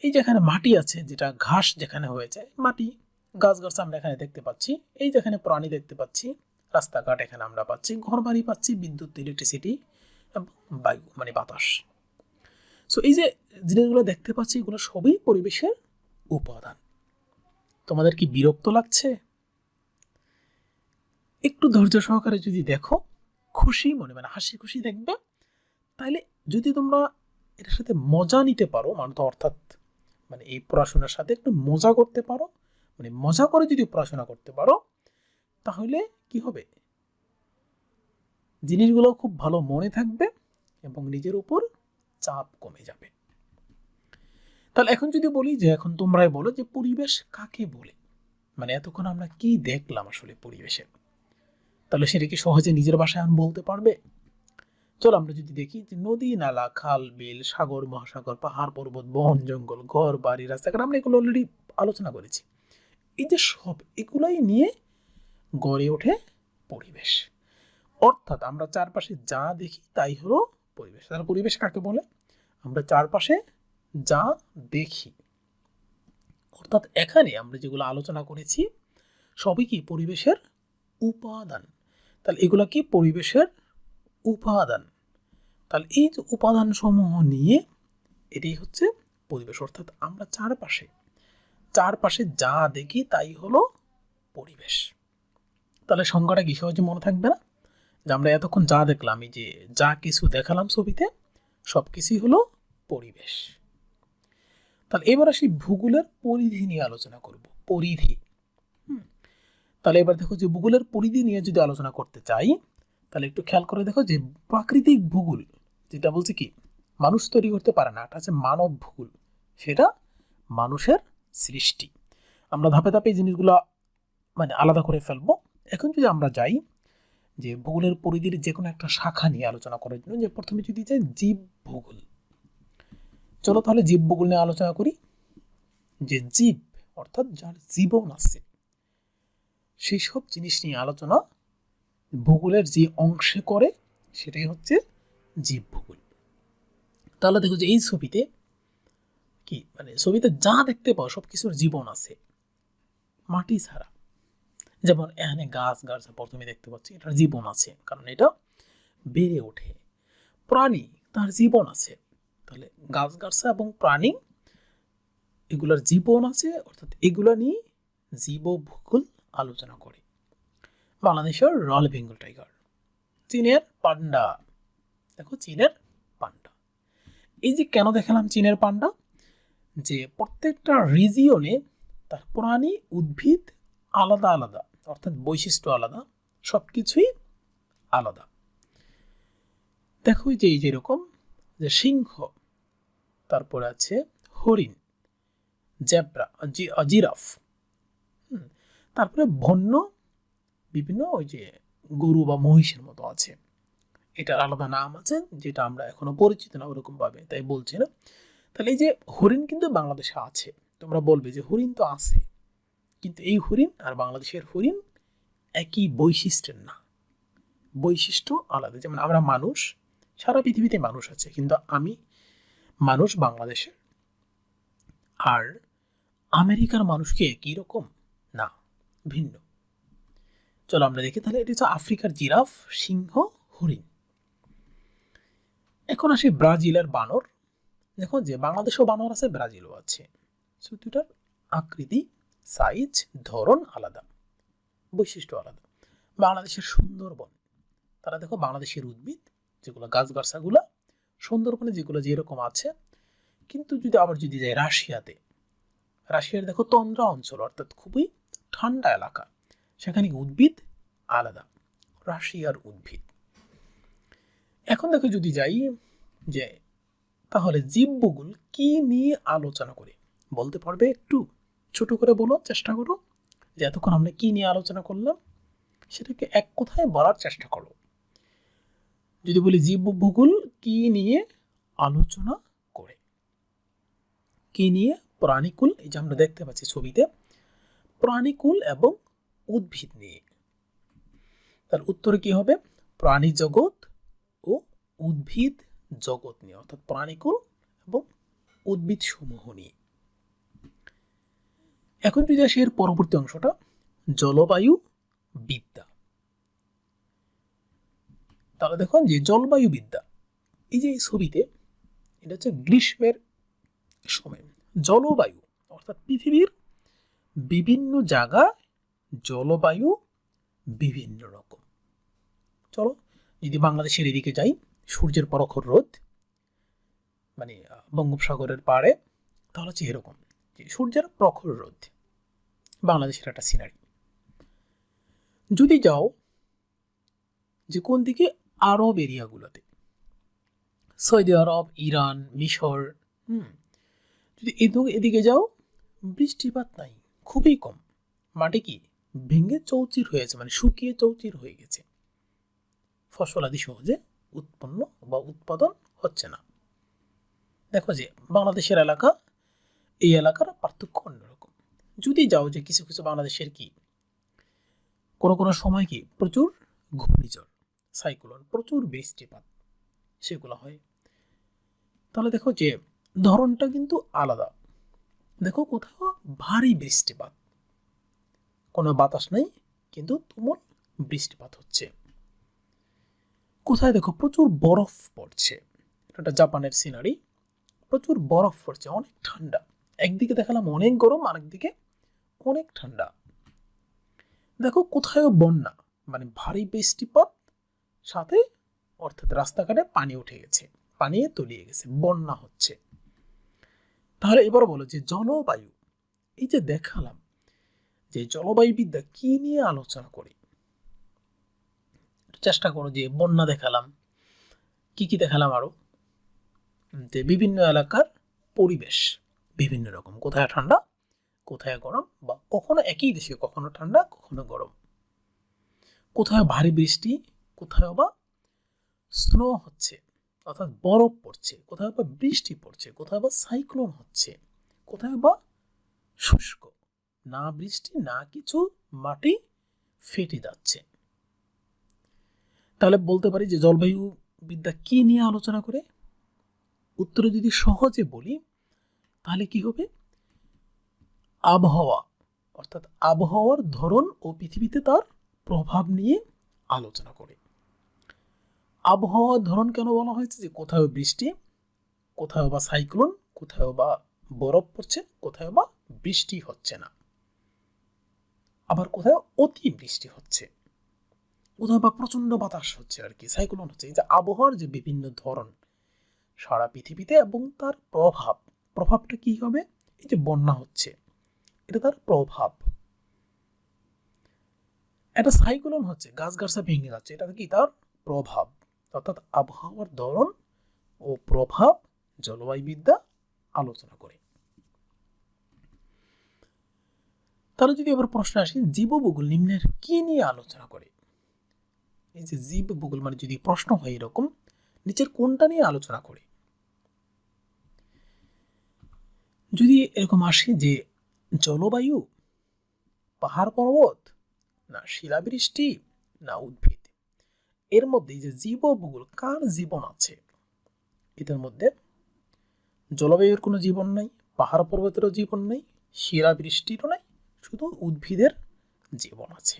এই যেখানে মাটি আছে, যেটা ঘাস যেখানে হয়েছে মাটি, গাছ আমরা এখানে দেখতে পাচ্ছি। এই যেখানে প্রাণী দেখতে পাচ্ছি, রাস্তাঘাট এখানে আমরা পাচ্ছি, ঘর বাড়ি পাচ্ছি, বিদ্যুৎ, ইলেকট্রিসিটি এবং বায়ু মানে বাতাস। সো এই যে জিনিসগুলো দেখতে পাচ্ছি, এগুলো সবই পরিবেশের উপাদান। তোমাদের কি বিরক্ত লাগছে? একটু ধৈর্য সহকারে যদি দেখো, খুশি মনে মানে হাসি খুশি দেখবে, তাহলে যদি তোমরা এটার সাথে মজা নিতে পারো, মানে তো অর্থাৎ মানে এই পড়াশোনার সাথে একটু মজা করতে পারো, মানে মজা করে যদি পড়াশোনা করতে পারো, তাহলে কি হবে, জিনিসগুলো খুব ভালো মনে থাকবে এবং নিজের উপর চাপ কমে যাবে। তাহলে এখন যদি বলি যে, এখন তোমরাই বলো যে পরিবেশ কাকে বলে, মানে এতক্ষণ আমরা কি দেখলাম আসলে পরিবেশে, তাহলে সেটা কি সহজে নিজের ভাষায় বলতে পারবে? চলো আমরা যদি দেখি যে নদী, নালা, খাল, বিল, সাগর, মহাসাগর, পাহাড়, পর্বত, বন, জঙ্গল, ঘর বাড়ি, রাস্তাঘাট, আমরা এগুলো অলরেডি আলোচনা করেছি। এই যে সব এগুলাই নিয়ে গড়ে ওঠে পরিবেশ। অর্থাৎ আমরা চারপাশে যা দেখি তাই হলো পরিবেশ। তাহলে পরিবেশ কাকে বলে? আমরা চারপাশে যা দেখি, অর্থাৎ এখানে আমরা যেগুলো আলোচনা করেছি সবই কি পরিবেশের উপাদান। তাহলে এগুলো কি পরিবেশের উপাদান। তাহলে এই যে উপাদান সমূহ নিয়ে এটাই হচ্ছে পরিবেশ। অর্থাৎ আমরা চারপাশে যা দেখি তাই হলো পরিবেশ। তাহলে সংজ্ঞাটা কি সহজে মনে থাকবে না? যে আমরা এতক্ষণ যা দেখলাম, এই যে যা কিছু দেখালাম ছবিতে, সব কিছুই হলো পরিবেশ। তাহলে এবার আসি ভূগোলের পরিধি নিয়ে আলোচনা করব। পরিধি। তাহলে এবার দেখো যে ভূগোলের পরিধি নিয়ে যদি আলোচনা করতে চাই, তাহলে একটু খেয়াল করে দেখো যে প্রাকৃতিক ভূগোল যেটা বলছে কি মানুষ তৈরি করতে পারে না, এটা হচ্ছে মানব ভূগোল, সেটা মানুষের সৃষ্টি। আমরা ধাপে ধাপে এই জিনিসগুলো মানে আলাদা করে ফেলবো। এখন যদি আমরা যাই যে ভূগোলের পরিধির যে কোনো একটা শাখা নিয়ে আলোচনা করার জন্য, যে প্রথমে যদি যাই জীব ভূগোল। চলো তাহলে জীব ভূগোল নিয়ে আলোচনা করি। যে জীব অর্থাৎ যার জীবন আছে, সেই সব জিনিস নিয়ে আলোচনা ভূগোলের যে অংশে করে সেটাই হচ্ছে জীব ভূগোল। তাহলে দেখো যে এই ছবিতে কি মানে ছবিতে যা দেখতে পাও সব কিছুর জীবন আছে মাটি ছাড়া। যেমন এখানে গাছ প্রথমে দেখতে পাচ্ছি, এটার জীবন আছে কারণ এটা বেড়ে ওঠে। প্রাণী, তার জীবন আছে। তাহলে গাছ এবং প্রাণী এগুলার জীবন আছে, অর্থাৎ এগুলা নিয়ে জীব ভূগোল আলোচনা করে। বাংলাদেশের রয়্যাল বেঙ্গল টাইগার, চীনের পান্ডা। দেখো চীনের পান্ডা, এই যে কেন দেখালাম চীনের পান্ডা, যে প্রত্যেকটা রিজিয়নে তার প্রাণী উদ্ভিদ আলাদা আলাদা, অর্থাৎ বৈশিষ্ট্য আলাদা, সবকিছুই আলাদা। দেখো যে এই যেরকম যে সিংহ, তারপরে আছে হরিণ, জেব্রা, জিরাফ, তারপরে বন্য বিভিন্ন ওই যে গরু বা মহিষের মতো আছে, এটার আলাদা নাম আছে যেটা আমরা এখনো পরিচিত না ওরকম ভাবে, তাই বলছি না। তাহলে এই যে হরিণ কিন্তু বাংলাদেশে আছে, তোমরা বলবে যে হরিণ তো আছে, কিন্তু এই হরিণ আর বাংলাদেশের হরিণ একই বৈশিষ্ট্যের না, বৈশিষ্ট্য আলাদা। যেমন আমরা মানুষ, সারা পৃথিবীতে মানুষ আছে, কিন্তু আমি মানুষ বাংলাদেশের আর আমেরিকার মানুষকে একই রকম না, ভিন্ন। চলো আমরা দেখি তাহলে এটি হচ্ছে আফ্রিকার জিরাফ, সিংহ, হরিণ। এখন আসি ব্রাজিলের বানর। দেখো যে বাংলাদেশেও বানর আছে, ব্রাজিলও আছে, দুটার আকৃতি, সাইজ, ধরন আলাদা, বৈশিষ্ট্য আলাদা। বাংলাদেশের সুন্দরবন, তারা দেখো বাংলাদেশের উদ্ভিদ যেগুলো গাছগাছাগুলো সুন্দরবনে যেগুলো যেরকম আছে, কিন্তু যদি যাই রাশিয়াতে, রাশিয়ার দেখো তন্দ্রা অঞ্চল, অর্থাৎ খুবই ঠান্ডা এলাকা, সেখানে উদ্ভিদ আলাদা, রাশিয়ার উদ্ভিদ। এখন দেখো যদি যাই যে তাহলে জীবভূগোল কি নিয়ে আলোচনা করে, বলতে পারবে? একটু ছোট করে বলো, চেষ্টা করো যে এতক্ষণ আমরা কি নিয়ে আলোচনা করলাম সেটাকে এক কথায় বলার চেষ্টা করো। যদি বলি জীবভূগোল কি নিয়ে আলোচনা করে, কি নিয়ে? প্রাণীকুল, এই যে আমরা দেখতে পাচ্ছি ছবিতে, প্রাণীকুল এবং উদ্ভিদ নিয়ে। তার উত্তরে কি হবে? প্রাণী জগৎ ও উদ্ভিদ জগৎ নিয়ে, অর্থাৎ প্রাণীকুল এবং উদ্ভিদ সমূহ নিয়ে। এখন যদি আসি এর পরবর্তী অংশটা, জলবায়ু বিদ্যা। তাহলে দেখুন যে জলবায়ু বিদ্যা, এই যে ছবিতে এটা হচ্ছে গ্রীষ্মের সময় জলবায়ু, অর্থাৎ পৃথিবীর বিভিন্ন জায়গায় জলবায়ু বিভিন্ন রকম। চলো যদি বাংলাদেশের এদিকে যাই, সূর্যের প্রখর রোদ, মানে বঙ্গোপসাগরের পাড়ে, তাহলে হচ্ছে এরকম যে সূর্যের প্রখর রোদ, বাংলাদেশের একটা সিনারি। যদি যাও যে কোন দিকে, আরব এরিয়াগুলোতে, সৌদি আরব, ইরান, মিশর, যদি এদিকে যাও, বৃষ্টিপাত নাই, খুবই কম, মাটি কি ভেঙে চৌচির হয়েছে, মানে শুকিয়ে চৌচির হয়ে গেছে, ফসল আদি সহজে উৎপন্ন বা উৎপাদন হচ্ছে না। দেখো যে বাংলাদেশের এলাকা, এই এলাকার পার্থক্য অন্যরকম। যদি যাও যে কিছু কিছু বাংলাদেশের কি কোনো কোনো সময় কি প্রচুর ঘূর্ণিঝড়, সাইক্লোন, প্রচুর বৃষ্টিপাত সেগুলো হয়, তাহলে দেখো যে ধরনটা কিন্তু আলাদা। দেখো কোথাও ভারী বৃষ্টিপাত, কোনো বাতাস নেই কিন্তু তুমুল বৃষ্টিপাত হচ্ছে। কোথায় দেখো প্রচুর বরফ পড়ছে, এটা জাপানের সিনারি, প্রচুর বরফ পড়ছে, অনেক ঠান্ডা, একদিকে দেখালাম অনেক গরম, আরেকদিকে অনেক ঠান্ডা। দেখো কোথায় বন্যা, মানে ভারী বৃষ্টিপাত সাথে, অর্থাৎ রাস্তাঘাটে পানি উঠে গেছে, পানি তলিয়ে গেছে, বন্যা হচ্ছে। তাহলে এবার বলো যে জলবায়ু, এই যে দেখালাম যে জলবায়ু বিদ্যা কি নিয়ে আলোচনা করে, চেষ্টা করো যে বন্যা দেখালাম, কি কি দেখালাম আরো, যে বিভিন্ন এলাকার পরিবেশ বিভিন্ন রকম, কোথায় ঠান্ডা কোথায় গরম, বা কখনো একই দেশে কখনো ঠান্ডা কখনো গরম, কোথায় ভারী বৃষ্টি, কোথায় বা স্নো হচ্ছে অর্থাৎ বরফ পড়ছে, কোথায় বা বৃষ্টি পড়ছে, কোথায় বা সাইক্লোন হচ্ছে, কোথায় বা শুষ্ক, না বৃষ্টি না কিছু, মাটি ফেটে যাচ্ছে। তাহলে বলতে পারি যে জলবায়ু বিদ্যা কি নিয়ে আলোচনা করে? উত্তরে যদি সহজে বলি তাহলে কি হবে? আবহাওয়া, অর্থাৎ আবহাওয়ার ধরন ও পৃথিবীতে তার প্রভাব নিয়ে আলোচনা করে। আবহাওয়ার ধরন কেন বলা হয়েছে? যে কোথাও বৃষ্টি, কোথাও বা সাইক্লোন, কোথাও বা বরফ পড়ছে, কোথাও বা বৃষ্টি হচ্ছে না, আবার কোথাও অতি বৃষ্টি হচ্ছে, কোথাও বা প্রচন্ড বাতাস হচ্ছে, আর কি সাইক্লোন হচ্ছে। এই যে আবহাওয়ার যে বিভিন্ন ধরন সারা পৃথিবীতে এবং তার প্রভাব, প্রভাবটা কি হবে? এই যে বন্যা হচ্ছে, এটা তার প্রভাব। একটা সাইক্লোন হচ্ছে, গাছগাছরা ভেঙে যাচ্ছে, এটা কি তার প্রভাব। অর্থাৎ আবহাওয়ার ধরন ও প্রভাব জলবায়ুবিদ্যা আলোচনা করে। তাহলে যদি এবার প্রশ্ন আসে, জীবভূগোল নিম্নের কি নিয়ে আলোচনা করে? এই যে জীবভূগোল মানে যদি প্রশ্ন হয় এরকম, নিচের কোনটা নিয়ে আলোচনা করে? যদি এরকম আসে যে জলবায়ু, পাহাড় পর্বত, না শিলাবৃষ্টি, না উদ্ভিদ, এর মধ্যে যে জীবভূগোল কার জীবন আছে? এদের মধ্যে জলবায়ুর কোনো জীবন নাই, পাহাড় পর্বতেরও জীবন নেই, শিলাবৃষ্টিরও নাই, শুধু উদ্ভিদের জীবন আছে।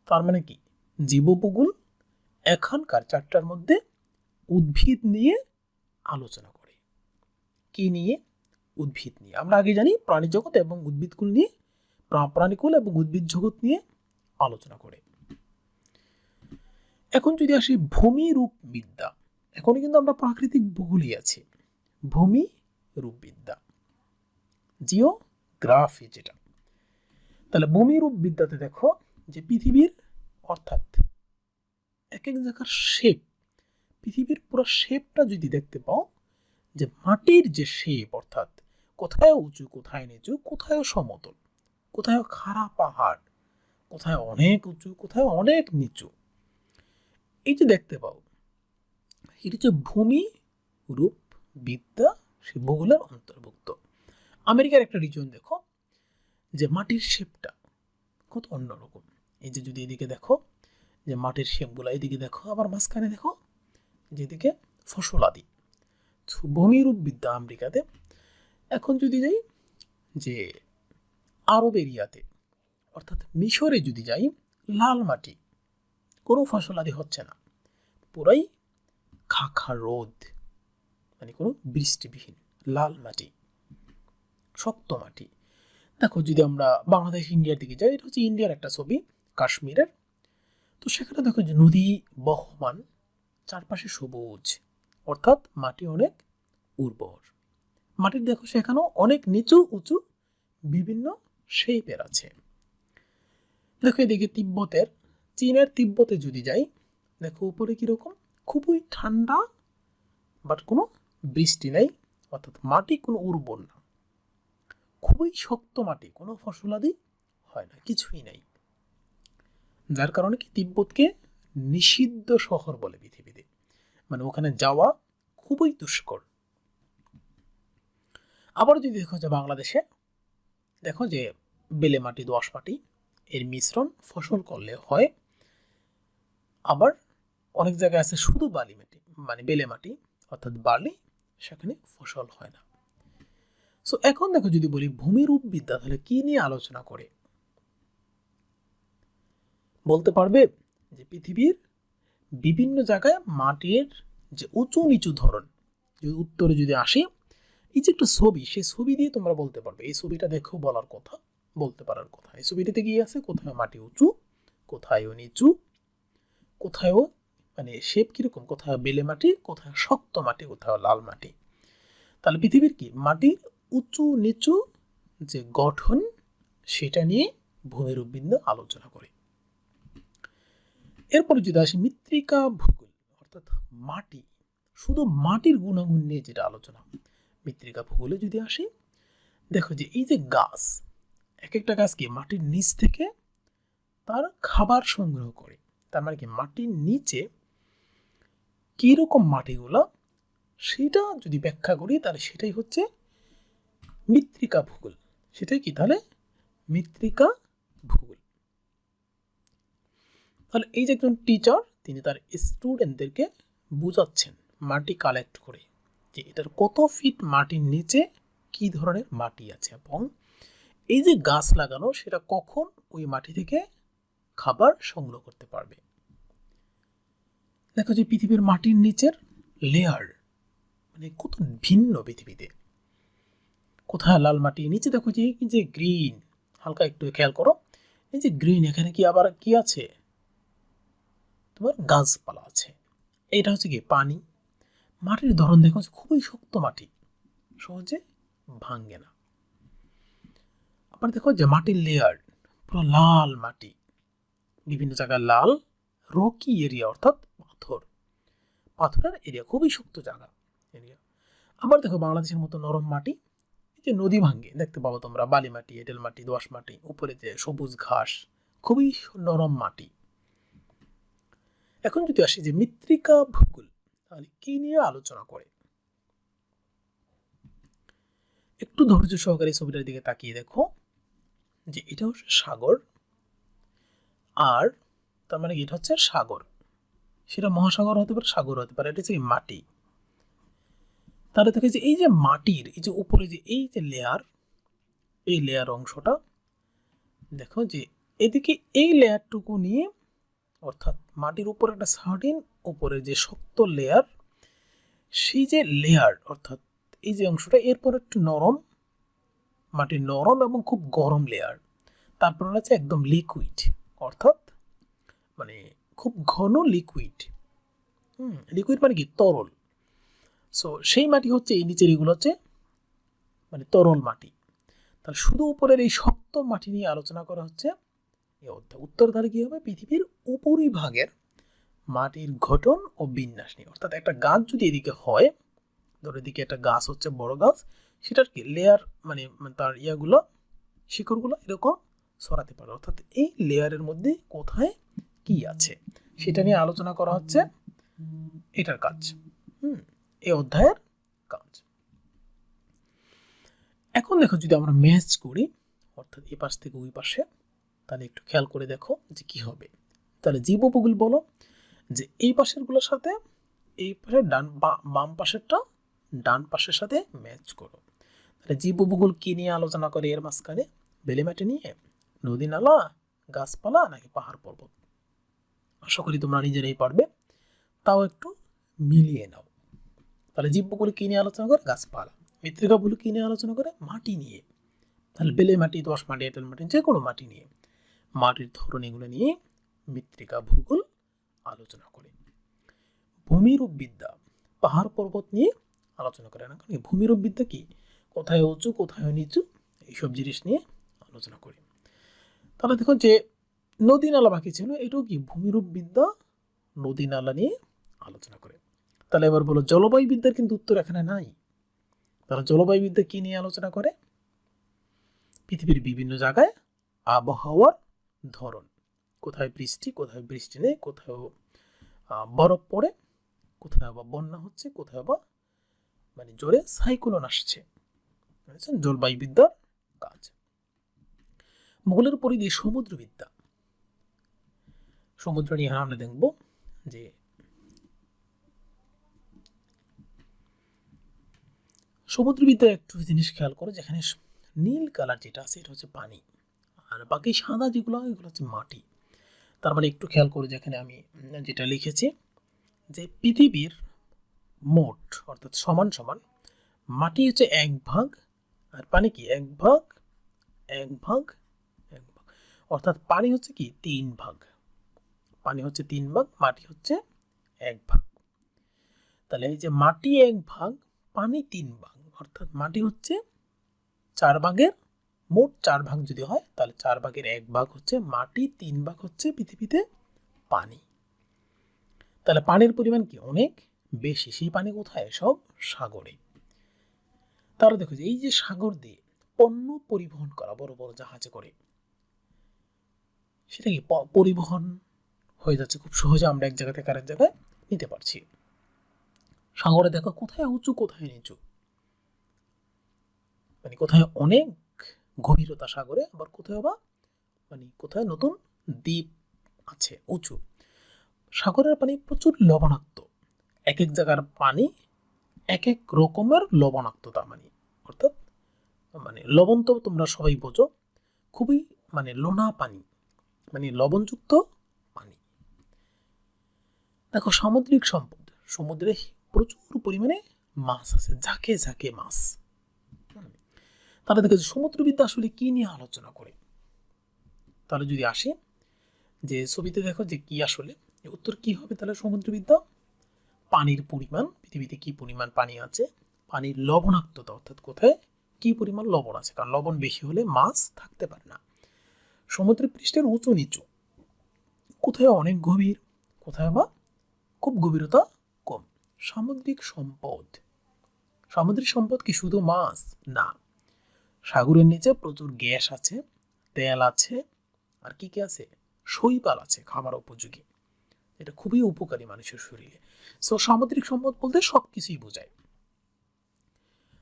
তার মানে কি জীবভূগোল এখানকার চারটার মধ্যে উদ্ভিদ নিয়ে আলোচনা করে। কি নিয়ে? উদ্ভিদ নিয়ে। আমরা আগে জানি প্রাণী জগৎ এবং উদ্ভিদকুল নিয়ে, প্রাণীকুল এবং উদ্ভিদ জগৎ নিয়ে আলোচনা করে। এখন যদি আসি ভূমি রূপ বিদ্যা, এখনই কিন্তু আমরা প্রাকৃতিক ভূগোলই আছি, ভূমি রূপ বিদ্যা, জিওগ্রাফি যেটা। তাহলে ভূমিরূপ বিদ্যাতে দেখো যে পৃথিবীর অর্থাৎ এক এক জায়গার শেপ, পৃথিবীর পুরো শেপটা যদি দেখতে পাও, যে মাটির যে শেপ অর্থাৎ কোথায় উঁচু, কোথায় নিচু, কোথায় সমতল, কোথায় খাড়া পাহাড়, কোথায় অনেক উঁচু, কোথায় অনেক নিচু, এই যে দেখতে পাও, এটি হচ্ছে ভূমি রূপ বিদ্যা, সে ভূগোলের অন্তর্ভুক্ত। আমেরিকার একটা রিজন দেখো যে মাটির শেপটা কত অন্যরকম। এই যে যদি এদিকে দেখো যে মাটির শেপগুলো, এদিকে দেখো আবার মাঝখানে দেখো যেদিকে ফসলাদি, ভূমিরূপ বিদ্যা আমেরিকাতে। এখন যদি যাই যে আরব এরিয়াতে অর্থাৎ মিশরে যদি যাই, লাল মাটি, কোনো ফসলাদি হচ্ছে না, পুরাই খাখা রোদ, মানে কোনো বৃষ্টিবিহীন লাল মাটি, শক্ত মাটি। দেখো যদি আমরা বাংলাদেশ ইন্ডিয়ার দিকে যাই, এটা হচ্ছে ইন্ডিয়ার একটা ছবি কাশ্মীরের, তো সেখানে দেখো যে নদী বহমান, চারপাশে সবুজ, অর্থাৎ মাটি অনেক উর্বর। মাটির দেখো সেখানেও অনেক নিচু উঁচু বিভিন্ন শেপের আছে। দেখো এদিকে তিব্বতের, চীনের তিব্বতে যদি যাই, দেখো উপরে কিরকম, খুবই ঠান্ডা, বাট কোনো বৃষ্টি নেই, অর্থাৎ মাটি কোনো উর্বর না, খুবই শক্ত মাটি, কোনো ফসলাদি হয় না, কিছুই নাই। যার কারণে কি তিব্বতকে নিষিদ্ধ শহর বলে পৃথিবীতে, মানে ওখানে যাওয়া খুবই দুষ্কর। আবার যদি দেখো যে বাংলাদেশে দেখো যে বেলে মাটি, দোআঁশ মাটি, এর মিশ্রণ ফসল করলে হয়। আবার অনেক জায়গায় আছে শুধু বালি মাটি, মানে বেলে মাটি অর্থাৎ বালি, সেখানে ফসল হয় না। সো এখন দেখো যদি বলি ভূমিরূপ বিদ্যা, তাহলে কি নিয়ে আলোচনা করে, বলতে পারবে যে পৃথিবীর বিভিন্ন জায়গায় মাটির যে উঁচু নিচু ধরন, যদি উত্তরে যদি আসি, এই যে একটা ছবি, সেই ছবি দিয়ে তোমরা বলতে পারবে, এই ছবিটা দেখো বলার কথা, বলতে পারার কথা। এই ছবিটাতে কি আছে, কোথায় মাটি উঁচু, কোথায় নিচু, কোথায় মানে শেপ কিরকম, কোথায় বেলে মাটি, কোথায় শক্ত মাটি, কোথায় লাল মাটি। তাহলে পৃথিবীর কি মাটির উঁচু নিচু যে গঠন, সেটা নিয়ে ভূমিরূপ বিদ্যা আলোচনা করে। এরপরে যদি আসি মৃত্তিকা ভূগোল, অর্থাৎ মাটি, শুধু মাটির গুণাগুণ নিয়ে যেটা আলোচনা। মৃত্তিকা ভূগোলে যদি আসি, দেখো যে এই যে গাছ, এক একটা গাছ কি মাটির নিচ থেকে তার খাবার সংগ্রহ করে, তার মানে কি মাটির নিচে কিরকম মাটিগুলো, সেটা যদি ব্যাখ্যা করি, তাহলে সেটাই হচ্ছে মৃত্তিকা ভূগোল। সেটাই কি তাহলে মৃত্তিকা ভূগোল। তাহলে এই যে একজন টিচার, তিনি তার স্টুডেন্টদেরকে বুঝাচ্ছেন মাটি কালেক্ট করে, যে এটার কত ফিট মাটির নিচে কি ধরনের মাটি আছে, এবং এই যে গাছ লাগানো, সেটা কখন ওই মাটি থেকে খাবার সংগ্রহ করতে পারবে। দেখো যে পৃথিবীর মাটির নিচের লেয়ার মানে কত ভিন্ন পৃথিবীতে, কোথায় লাল মাটি, নিচে দেখো যে এই যে গ্রিন, হালকা একটু খেয়াল করো, এই যে গ্রিন, এখানে কি আবার কি আছে, তোমার গাছপালা আছে। এটা হচ্ছে কি পানি। মাটির ধরন দেখো খুবই শক্ত মাটি, সহজে ভাঙে না। আবার দেখো যে মাটির লেয়ার পুরো লাল মাটি, বিভিন্ন জায়গায় লাল, রকি এরিয়া অর্থাৎ পাথর, পাথরের এরিয়া, খুবই শক্ত জায়গা এরিয়া। আবার দেখো বাংলাদেশের মতো নরম মাটি, এই যে নদী ভাঙ্গে দেখতে পাবো তোমরা, বালি মাটি, এঁটেল মাটি, দোআঁশ মাটি, উপরে যে সবুজ ঘাস, খুবই নরম মাটি। এখন যদি আসি যে মৃত্তিকা ভূগোল, তাহলে কি নিয়ে আলোচনা করে, একটু ধৈর্য সহকারে ছবিটার দিকে তাকিয়ে দেখো যে এটা হচ্ছে সাগর, আর তার মানে এটা হচ্ছে সাগর, সেটা মহাসাগর হতে পারে, সাগর হতে পারে, এটা হচ্ছে মাটি। তাহলে দেখে যে এই যে মাটির এই যে উপরে যে এই যে লেয়ার, এই লেয়ার অংশটা দেখো যে এদিকে এই লেয়ারটুকু নিয়ে, অর্থাৎ মাটির উপরে একটা সার্টিন উপরে যে শক্ত লেয়ার, সেই যে লেয়ার অর্থাৎ এই যে অংশটা, এরপর একটু নরম, মাটির নরম এবং খুব গরম লেয়ার, তারপর আছে একদম লিকুইড, অর্থাৎ মানে খুব ঘন লিকুইড। লিকুইড মানে কি তরল। সো সেই মাটি হচ্ছে এই নিচের, এগুলো হচ্ছে মানে তরল মাটি। তাহলে শুধু উপরের এই শক্ত লবণাক্ত মাটি নিয়ে আলোচনা করা হচ্ছে এই অধ্যায়। উত্তর ধারে কি হবে, পৃথিবীর উপরিভাগের মাটির গঠন ও বিন্যাস নিয়ে। অর্থাৎ একটা গাছ যদি এদিকে হয়, ধরো এদিকে একটা গাছ হচ্ছে বড় গাছ, সেটার কি লেয়ার মানে তার ইয়াগুলো শিকড়গুলো এরকম ছড়াতে পারে। অর্থাৎ এই লেয়ারের মধ্যে কোথায় কি আছে সেটা নিয়ে আলোচনা করা হচ্ছে এটার কাজ, এই অধ্যায়ের কাজ। এখন দেখো যদি আমরা ম্যাচ করি, অর্থাৎ এই পাশ থেকে ওই পাশে, তাহলে একটু খেয়াল করে দেখো যে কি হবে। তাহলে জীব উপকূল বলো যে এই পাশের গুলোর সাথে এই পাশের বাম পাশেরটা ডান পাশের সাথে ম্যাচ করো। তাহলে জীব উপকূল কি নিয়ে আলোচনা করে এর মাঝখানে? বেলেমাটি নিয়ে, নদী নালা, গাছপালা নাকি পাহাড় পর্বত? আশা করি তোমরা নিজেরাই পারবে, তাও একটু মিলিয়ে নাও। তাহলে জীব উপকূল কি নিয়ে আলোচনা করে? গাছপালা। মৃত্তিকা ভূগোল কি নিয়ে আলোচনা করে? মাটি নিয়ে। তাহলে বেলে মাটি, দোআঁশ মাটি, এঁটেল মাটি, যে কোনো মাটি নিয়ে, মাটির ধরন এগুলো নিয়ে মৃত্তিকা ভূগোল আলোচনা করে। ভূমিরূপ বিদ্যা পাহাড় পর্বত নিয়ে আলোচনা করে না, কারণ ভূমিরূপ বিদ্যা কি, কোথায় উঁচু কোথায় নিচু এইসব জিনিস নিয়ে আলোচনা করি। তাহলে দেখো যে নদী নালা বাকি ছিল, এটাও কি ভূমিরূপ বিদ্যা, নদী নালা নিয়ে আলোচনা করে। তাহলে এবার বলো জলবায়ু বিদ্যার কিন্তু উত্তর এখানে নাই। তাহলে জলবায়ু বিদ্যা কি নিয়ে আলোচনা করে? পৃথিবীর বিভিন্ন জায়গায় আবহাওয়ার ধরন, কোথায় বৃষ্টি কোথায় বৃষ্টি নেই, কোথায় বরফ পড়ে, কোথায় আবার বন্যা হচ্ছে, কোথায় আবার মানে জোরে সাইক্লোন আসছে, জলবায়ু বিদ্যার কাজ। ভূগোলের পরিধি সমুদ্রবিদ্যা। সমুদ্র নিয়ে আমরা দেখব যে সমুদ্রবিদ্যা একটু জিনিস খেয়াল করো, যেখানে নীল কালার যেটা আছে এটা হচ্ছে পানি, আর বাকি সাদা যেগুলো এগুলো হচ্ছে মাটি। তার মানে একটু খেয়াল করো যেখানে আমি যেটা লিখেছি যে পৃথিবীর মোট অর্থাৎ সমান সমান মাটি হচ্ছে 1 ভাগ আর পানি কি 1 ভাগ 1 ভাগ 1 ভাগ, অর্থাৎ পানি হচ্ছে কি 3 ভাগ, পানি হচ্ছে 3 ভাগ, মাটি হচ্ছে 1 ভাগ। তাহলে এই যে মাটি 1 ভাগ, পানি 3 ভাগ, অর্থাৎ মাটি হচ্ছে 4 ভাগের মোট 4 ভাগ যদি হয়, তাহলে 4 ভাগের 1 ভাগ হচ্ছে মাটি, 3 ভাগ হচ্ছে পৃথিবীতে পানি। তাহলে পানির পরিমাণ কি অনেক বেশি, সেই পানি কোথায়? সব সাগরে। তাহলে দেখো যে এই যে সাগর দিয়ে পণ্য পরিবহন করা, বড় বড় জাহাজে করে, সেটা কি পরিবহন হয়ে যাচ্ছে খুব সহজে, আমরা এক জায়গা থেকে আরেক জায়গায় নিতে পারছি। সাগরে দেখো কোথায় উঁচু কোথায় নিচু, মানে কোথায় অনেক গভীরতা সাগরে, আবার কোথায় বা মানে কোথায় নতুন দ্বীপ আছে উঁচু। সাগরের পানি প্রচুর লবণাক্ত, এক এক জায়গার পানি এক এক রকমের লবণাক্ততা, মানে অর্থাৎ মানে লবণ তো তোমরা সবাই বোঝো, খুবই মানে লোনা পানি, মানে লবণযুক্ত পানি। দেখো সামুদ্রিক সম্পদ, সমুদ্রে প্রচুর পরিমাণে মাছ আছে, ঝাঁকে ঝাঁকে মাছ। তাহলে দেখো সমুদ্রবিদ্যা আসলে কি নিয়ে আলোচনা করে? তাহলে যদি আসে যে ছবিতে দেখো যে কি আসলে উত্তর কি হবে, তাহলে সমুদ্রবিদ্যা পানির পরিমাণ, পৃথিবীতে কি পরিমাণ পানি আছে, পানির লবণাক্ততা অর্থাৎ কোথায় কি পরিমাণ লবণ আছে, কারণ লবণ বেশি হলে মাছ থাকতে পারে না। সমুদ্রের পৃষ্ঠের উঁচু নিচু, কোথায় অনেক গভীর, কোথায় বা খুব গভীরতা কম। সামুদ্রিক সম্পদ, সামুদ্রিক সম্পদ কি শুধু মাছ না, সাগরের নিচে প্রচুর গ্যাস আছে, তেল আছে, আর কি কি আছে, শৈবাল আছে খাবার উপযোগী, এটা খুবই উপকারী মানুষের শরীরে। সো সামুদ্রিক সম্পদ বলতে সবকিছুই বোঝায়।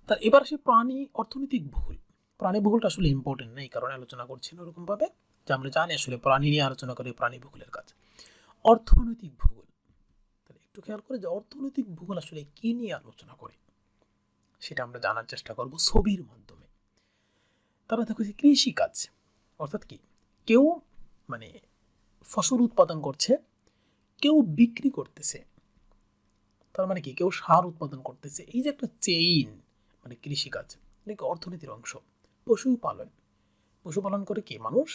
তার এবার আসে প্রাণী অর্থনৈতিক ভূগোল। প্রাণী ভূগোলটা আসলে ইম্পর্টেন্ট না, এই কারণে আলোচনা করছি না ওরকম ভাবে, যে আমরা জানি আসলে প্রাণী নিয়ে আলোচনা করে প্রাণী ভূগোলের কাজ। অর্থনৈতিক ভূগোল, তাহলে একটু খেয়াল করে যে অর্থনৈতিক ভূগোল আসলে কি নিয়ে আলোচনা করে সেটা আমরা জানার চেষ্টা করব ছবির মাধ্যমে। তারপরে দেখো যে কৃষি কাজ, অর্থাৎ কি কেউ মানে ফসল উৎপাদন করছে, কেউ বিক্রি করতেছে, তার মানে কি কেউ সার উৎপাদন করতেছে, এই যে একটা চেইন, মানে কৃষিকাজ এটা অর্থনীতির অংশ। পশুপালন, পশুপালন করে কি মানুষ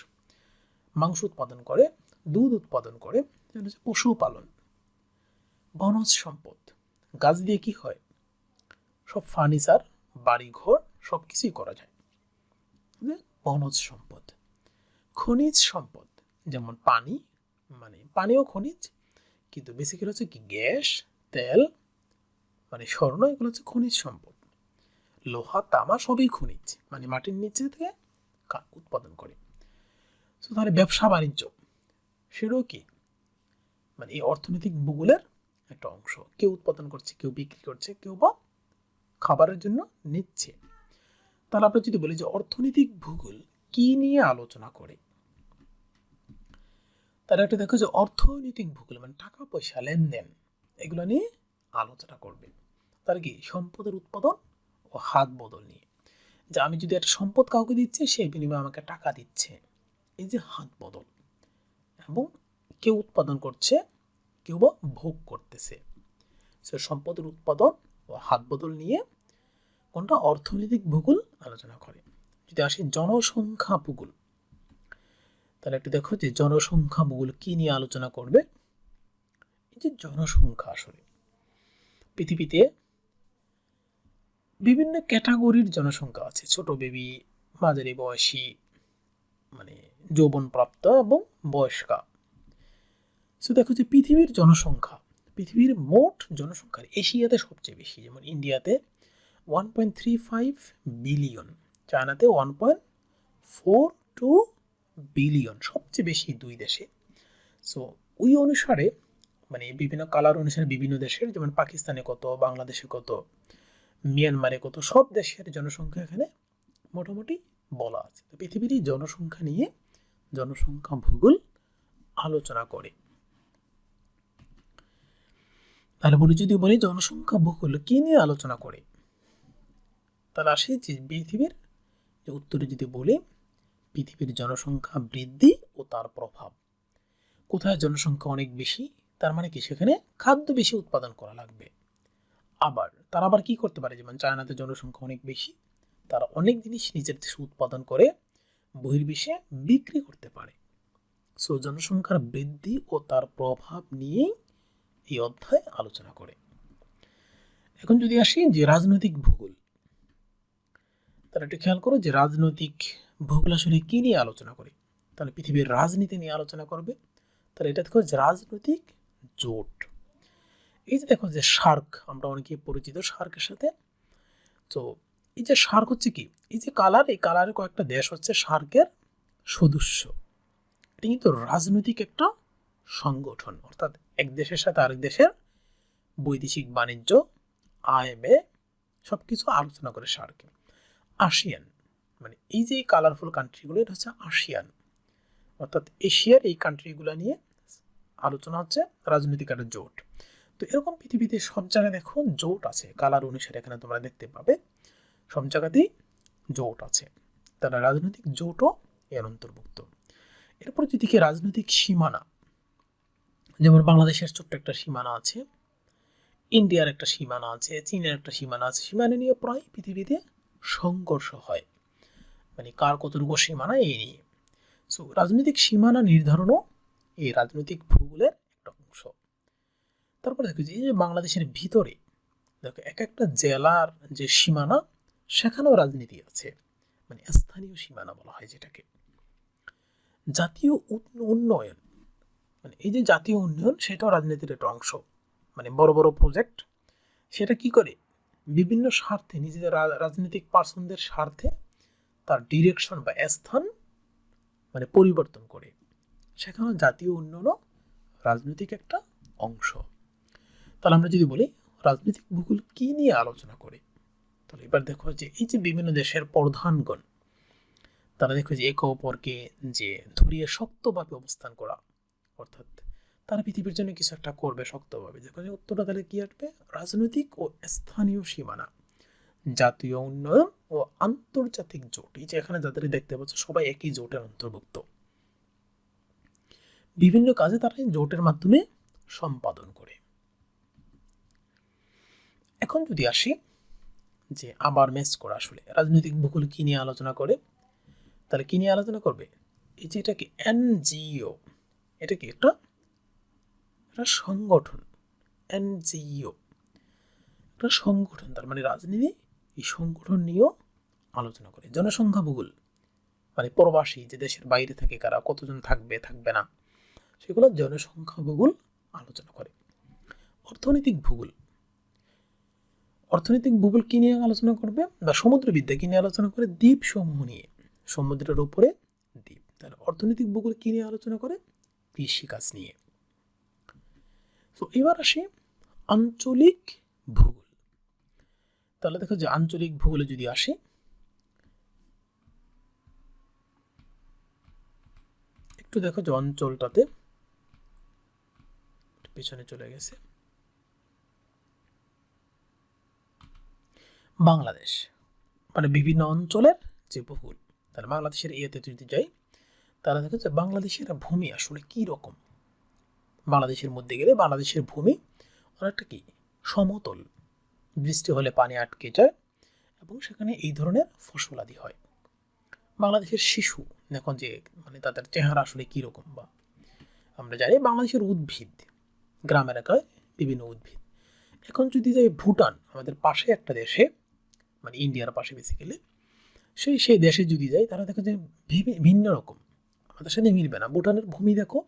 মাংস উৎপাদন করে, দুধ উৎপাদন করে, পশুপালন। বনজ সম্পদ, গাছ দিয়ে কি হয়, সব ফার্নিচার বাড়ি ঘর সব কিছুই করা যায়, বনজ সম্পদ। খনিজ সম্পদ যেমন পানি, মানে পানিও খনিজ, কিন্তু বেসিক্যালি হচ্ছে কি গ্যাস, তেল, মানে স্বর্ণ, এগুলো হচ্ছে খনিজ সম্পদ। লোহা, তামা সবই খনিজ, মানে মাটির নিচে থেকে উৎপাদন করে। তো তাহলে ব্যবসা বাণিজ্য সেটাও কি, মানে এই অর্থনৈতিক ভূগোলের একটা অংশ। কেউ উৎপাদন করছে, কেউ বিক্রি করছে, কেউ বা খাবারের জন্য নিচ্ছে। তাহলে আমরা যদি বলি যে অর্থনৈতিক ভূগোল কি নিয়ে আলোচনা করে, তাহলে একটা দেখো যে অর্থনৈতিক ভূগোল মানে টাকা পয়সা, লেনদেন, এগুলো নিয়ে আলোচনা করবে। তার কি সম্পদের উৎপাদন ও হাত বদল নিয়ে, যে আমি যদি একটা সম্পদ কাউকে দিচ্ছি, সেই বিনিময়ে আমাকে টাকা দিচ্ছে, এই যে হাত বদল, এবং কেউ উৎপাদন করছে, কেউ বা ভোগ করতেছে। সম্পদের উৎপাদন ও হাত বদল নিয়ে কোনটা অর্থনৈতিক ভূগোল আলোচনা করে। যদি আসি জনসংখ্যা ভূগোল, তাহলে একটু দেখো যে জনসংখ্যা ভূগোল কি নিয়ে আলোচনা করবে। এই যে জনসংখ্যা, আসলে পৃথিবীতে বিভিন্ন ক্যাটাগরির জনসংখ্যা আছে, ছোট বেবি, মাঝারি বয়সী, মানে যৌবনপ্রাপ্ত এবং বয়স্কা। তো দেখো যে পৃথিবীর জনসংখ্যা, পৃথিবীর মোট জনসংখ্যার এশিয়াতে সবচেয়ে বেশি, যেমন ইন্ডিয়াতে 1.35 বিলিয়ন, চায়নাতে 1.42 বিলিয়ন, সবচেয়ে বেশি দুই দেশে। সো ওই অনুসারে মানে বিভিন্ন কালার অনুসারে বিভিন্ন দেশের, যেমন পাকিস্তানে কত, বাংলাদেশে কত, মিয়ানমারে কত, সব দেশের জনসংখ্যা এখানে মোটামুটি বলা আছে। তো পৃথিবীর জনসংখ্যা নিয়ে জনসংখ্যা ভূগোল আলোচনা করে। তাহলে যদি বলি জনসংখ্যা ভূগোল কি নিয়ে আলোচনা করে, তাহলে আসে যে পৃথিবীর যে উত্তরে যদি বলি পৃথিবীর জনসংখ্যা বৃদ্ধি ও তার প্রভাব। কোথায় জনসংখ্যা অনেক বেশি, তার মানে কি সেখানে খাদ্য বেশি উৎপাদন করা লাগবে। তারা আবার কি করতে পারে, যেমন চায়নাতে জনসংখ্যা অনেক বেশি, তারা অনেক জিনিস নিজের দেশে উৎপাদন করে বহির্বিশ্বে বিক্রি করতে পারে। সো জনসংখ্যার বৃদ্ধি ও তার প্রভাব নিয়ে এই অধ্যায় আলোচনা করে। এখন যদি আসি যে রাজনৈতিক ভূগোল, তাহলে একটু খেয়াল করো যে রাজনৈতিক ভূগোল আসলে কি নিয়ে আলোচনা করে। তাহলে পৃথিবীর রাজনীতি নিয়ে আলোচনা করবে। তাহলে এটা দেখো যে রাজনৈতিক জোট। এই যে দেখো যে সার্ক, আমরা অনেকে পরিচিত সার্কের সাথে। তো এই যে সার্ক হচ্ছে কি, এই যে কালার, এই কালারের কয়েকটা দেশ হচ্ছে সার্কের সদস্য। এটা কিন্তু রাজনৈতিক একটা সংগঠন, অর্থাৎ এক দেশের সাথে আরেক দেশের বৈদেশিক বাণিজ্য, আয় ব্যয় সবকিছু আলোচনা করে সার্কে। আসিয়ান, মানে এই যে কালারফুল কান্ট্রিগুলো, এটা হচ্ছে আসিয়ান, অর্থাৎ এশিয়ার এই কান্ট্রিগুলো নিয়ে আলোচনা হচ্ছে, রাজনৈতিক একটা জোট। তো এরকম পৃথিবীতে সব জায়গায় দেখো জোট আছে, কালার অনুসারে এখানে তোমরা দেখতে পাবে সব জায়গাতেই জোট আছে। তারা রাজনৈতিক জোটও এর অন্তর্ভুক্ত। এরপর যদি রাজনৈতিক সীমানা, যেমন বাংলাদেশের ছোট্ট একটা সীমানা আছে, ইন্ডিয়ার একটা সীমানা আছে, চীনের একটা সীমানা আছে, সীমানা নিয়ে প্রায় পৃথিবীতে সংঘর্ষ হয়, মানে কার কতটুকু সীমানা এই নিয়ে। সো রাজনৈতিক সীমানা নির্ধারণও এই রাজনৈতিক ভূগোলের একটা অংশ। তারপর দেখো যে বাংলাদেশের ভিতরে দেখো এক একটা জেলার যে সীমানা, সেখানেও রাজনীতি আছে, মানে স্থানীয় সীমানা বলা হয় যেটাকে। জাতীয় উন্নয়ন, মানে এই যে জাতীয় উন্নয়ন, সেটাও রাজনীতির একটা অংশ, মানে বড় বড় প্রজেক্ট, সেটা কি করে বিভিন্ন স্বার্থে, নিজেদের রাজনৈতিক পার্সনদের স্বার্থে তার ডিরেকশন বা স্থান মানে পরিবর্তন করে, সেখানে জাতীয় উন্নয়নও রাজনৈতিক একটা অংশ। তাহলে আমরা যদি বলি রাজনৈতিক ভূগোল কি নিয়ে আলোচনা করে, তাহলে এবার দেখো যে এই যে বিভিন্ন দেশের প্রধানগণ, তারা দেখো যে একে অপরকে যে ধরিয়ে শক্তভাবে অবস্থান করা, অর্থাৎ তারা পৃথিবীর জন্য কিছু একটা করবে শক্তভাবে। দেখো যে উত্তরটা তাহলে কি আসবে, রাজনৈতিক ও স্থানীয় সীমানা, জাতীয় উন্নয়ন ও আন্তর্জাতিক জোট। এই যে এখানে যাদের দেখতে পাচ্ছ সবাই একই জোটের অন্তর্ভুক্ত, বিভিন্ন কাজে তারা জোটের মাধ্যমে সম্পাদন করে। এখন যদি আসি যে আবার ম্যাচ করা, আসলে রাজনৈতিক ভূগোল কি নিয়ে আলোচনা করে, তাহলে কি নিয়ে আলোচনা করবে, এই যে এটাকে এনজিও, এটা কি একটা সংগঠন, এনজিও একটা সংগঠন, তার মানে রাজনীতি এই সংগঠন নিয়েও আলোচনা করে। জনসংখ্যা ভূগোল, মানে প্রবাসী যে দেশের বাইরে থাকে কারা কতজন থাকবে থাকবে না, সেগুলো জনসংখ্যা ভূগোল আলোচনা করে। অর্থনৈতিক ভূগোল, অর্থনৈতিক ভূগোল কি নিয়ে আলোচনা করবে, বা সমুদ্রবিদ্যা কি নিয়ে আলোচনা করে, দ্বীপ সমূহ নিয়ে, সমুদ্রের উপরে দ্বীপ। তাহলে অর্থনৈতিক ভূগোল কি নিয়ে আলোচনা করে, কৃষিকাজ নিয়ে। তো এবার আসি আঞ্চলিক ভূগোল। তাহলে দেখো যে আঞ্চলিক ভূগোলে যদি আসি, একটু দেখো যে অঞ্চলটাতে পেছনে চলে গেছে, বাংলাদেশ মানে বিভিন্ন অঞ্চলের যে ভূগোল। তাহলে বাংলাদেশের ইয়েতে যদি যাই, তাহলে দেখো যে বাংলাদেশের ভূমি আসলে কি রকম। বাংলাদেশের মধ্যে গেলে বাংলাদেশের ভূমি অনেকটা কি সমতল, বৃষ্টি হলে পানি আটকে যায় এবং সেখানে এই ধরনের ফসলাদি হয়। বাংলাদেশের শিশু দেখুন যে মানে তাদের চেহারা আসলে কি রকম, বা আমরা জানি বাংলাদেশের উদ্ভিদ, গ্রাম এলাকায় বিভিন্ন উদ্ভিদ। এখন যদি যাই ভুটান, আমাদের পাশে একটা দেশে, মানে ইন্ডিয়ার পাশে বেসিক্যালি, সেই দেশে যদি যাই, তারা দেখো যে ভিন্ন রকম, আমাদের সাথে মিলবে না। ভুটানের ভূমি দেখো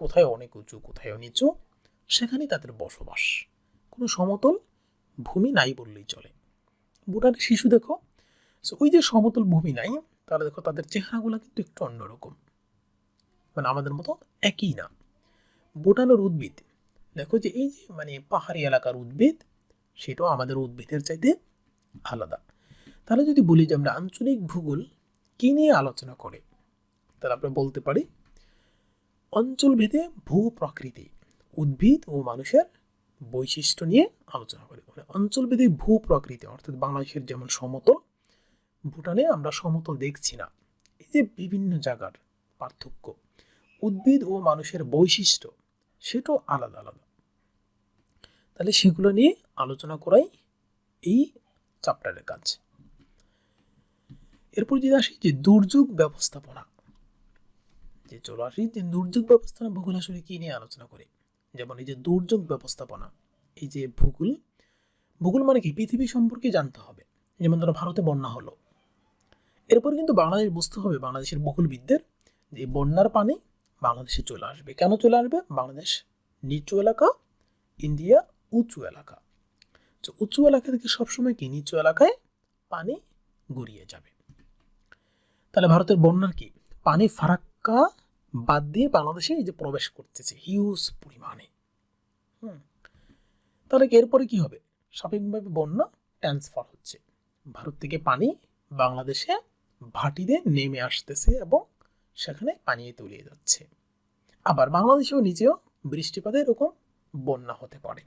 কোথায় অনেক উঁচু কোথায় নিচু, সেখানেই তাদের বসবাস, কোনো সমতল ভূমি নাই বললেই চলে। ভুটানের শিশু দেখো, ওই যে সমতল ভূমি নাই, তাহলে দেখো তাদের চেহারাগুলো কিন্তু একটু অন্যরকম, মানে আমাদের মতো একই না। ভুটানের উদ্ভিদ দেখো যে এই যে মানে পাহাড়ি এলাকার উদ্ভিদ, সেটাও আমাদের উদ্ভিদের চাইতে আলাদা। তাহলে যদি বলি যে আমরা আঞ্চলিক ভূগোল কি নিয়ে আলোচনা করে, তাহলে আমরা বলতে পারি অঞ্চলভেদে ভূ প্রকৃতি, উদ্ভিদ ও মানুষের বৈশিষ্ট্য নিয়ে আলোচনা করি। মানে অঞ্চলভেদে ভূ প্রকৃতি অর্থাৎ বাংলাদেশের যেমন সমতল, ভুটানে আমরা সমতল দেখছি না, এই যে বিভিন্ন জায়গার পার্থক্য, উদ্ভিদ ও মানুষের বৈশিষ্ট্য সেটাও আলাদা আলাদা। তাহলে সেগুলো নিয়ে আলোচনা করাই এই চ্যাপ্টারের কাজ। এরপর যদি আসি যে দুর্যোগ ব্যবস্থাপনা, যে চলে আসি যে দুর্যোগ ব্যবস্থাপনা ভূগোল আসলে কি নিয়ে আলোচনা করে। যেমন এই যে দুর্যোগ ব্যবস্থাপনা, এই যে ভূগোল, ভূগোল মানে কি পৃথিবী সম্পর্কে জানতে হবে। যেমন ধরো ভারতে বন্যা হলো, এরপর কিন্তু বাংলাদেশ বুঝতে হবে, বাংলাদেশের ভূগোলবিদদের, যে বন্যার পানি বাংলাদেশে চলে আসবে। কেন চলে আসবে, বাংলাদেশ নিচু এলাকা, ইন্ডিয়া উঁচু এলাকা, তো উঁচু এলাকা থেকে সবসময় কি নিচু এলাকায় পানি গড়িয়ে যাবে। তাহলে ভারতের বন্যার কি পানি ফারাক্কা বাদ দিয়ে বাংলাদেশে এই যে প্রবেশ করতেছে হিউজ পরিমাণে। তাহলে এরপরে কি হবে, স্বাভাবিকভাবে বন্যা ট্রান্সফার হচ্ছে, ভারত থেকে পানি বাংলাদেশে ভাটিতে নেমে আসতেছে এবং সেখানে পানি তলিয়ে যাচ্ছে। আবার বাংলাদেশেও নিজেও বৃষ্টিপাতে এরকম বন্যা হতে পারে।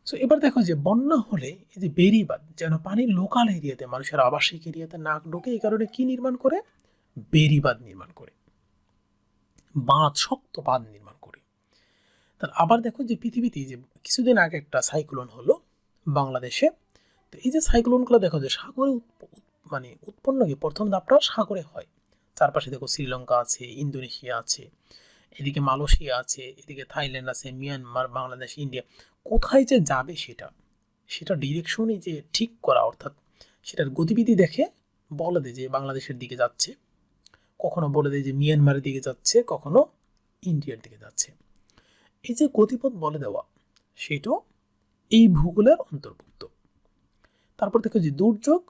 সো এবার দেখো যে বন্যা হলে এই যে বেড়িবাঁধ, যেন পানি লোকাল এরিয়াতে মানুষের আবাসিক এরিয়াতে না ঢোকে, এই কারণে কি নির্মাণ করে, বেড়িবাঁধ নির্মাণ করে, বাঁধ, শক্ত বাঁধ নির্মাণ করে। তার আবার দেখো যে পৃথিবীতে যে কিছুদিন আগে একটা সাইক্লোন হলো বাংলাদেশে, তো এই যে সাইক্লোনগুলো দেখো যে সাগরে মানে উৎপন্ন কি প্রথম ধাপটা সাগরে হয়। চারপাশে দেখো শ্রীলঙ্কা আছে, ইন্দোনেশিয়া আছে, এদিকে মালয়েশিয়া আছে, এদিকে থাইল্যান্ড আছে, মিয়ানমার, বাংলাদেশ, ইন্ডিয়া, কোথায় যে যাবে সেটা ডিরেকশনই যে ঠিক করা, অর্থাৎ সেটার গতিবিধি দেখে বলে দেয় যে বাংলাদেশের দিকে যাচ্ছে, কখনো বলে দেয় যে মিয়ানমারের দিকে যাচ্ছে, কখনো ইন্ডিয়ার দিকে যাচ্ছে। এই যে গতিপথ বলে দেওয়া, সেটাও এই ভূগোলের অন্তর্ভুক্ত। তারপর দেখো যে দুর্যোগ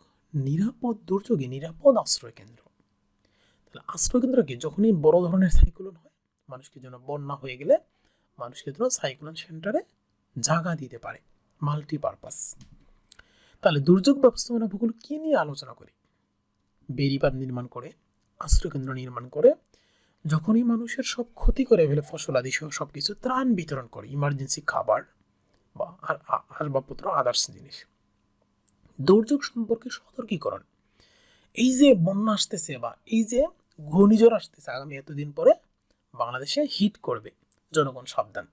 দুর্যোগে নিরাপদ আশ্রয় কেন্দ্র। তাহলে আশ্রয় কেন্দ্র কি, যখনই বড় ধরনের সাইক্লোন হয়, মানুষকে যেন বন্যা হয়ে গেলে মানুষকে যেন সাইক্লোন সেন্টারে জায়গা দিতে পারে, মাল্টিপারপাস। তাহলে দুর্যোগ ব্যবস্থাপনা ভূগোল কি নিয়ে আলোচনা করি, বেড়িবাঁধ নির্মাণ করে, আশ্রয় কেন্দ্র নির্মাণ করে, যখনই মানুষের সব ক্ষতি করে ফেলে, ফসল আদি সহ সবকিছু ত্রাণ বিতরণ করে, ইমার্জেন্সি খাবার বা আসবাবপত্র, আদার্স জিনিস। দুর্যোগ সম্পর্কে সতর্কীকরণ, এই যে বন্যা আসতেছে বা এই যে ঘূর্ণিঝড় আসতেছে আগামী এতদিন পরে বাংলাদেশে হিট করবে, জনগণ সাবধান।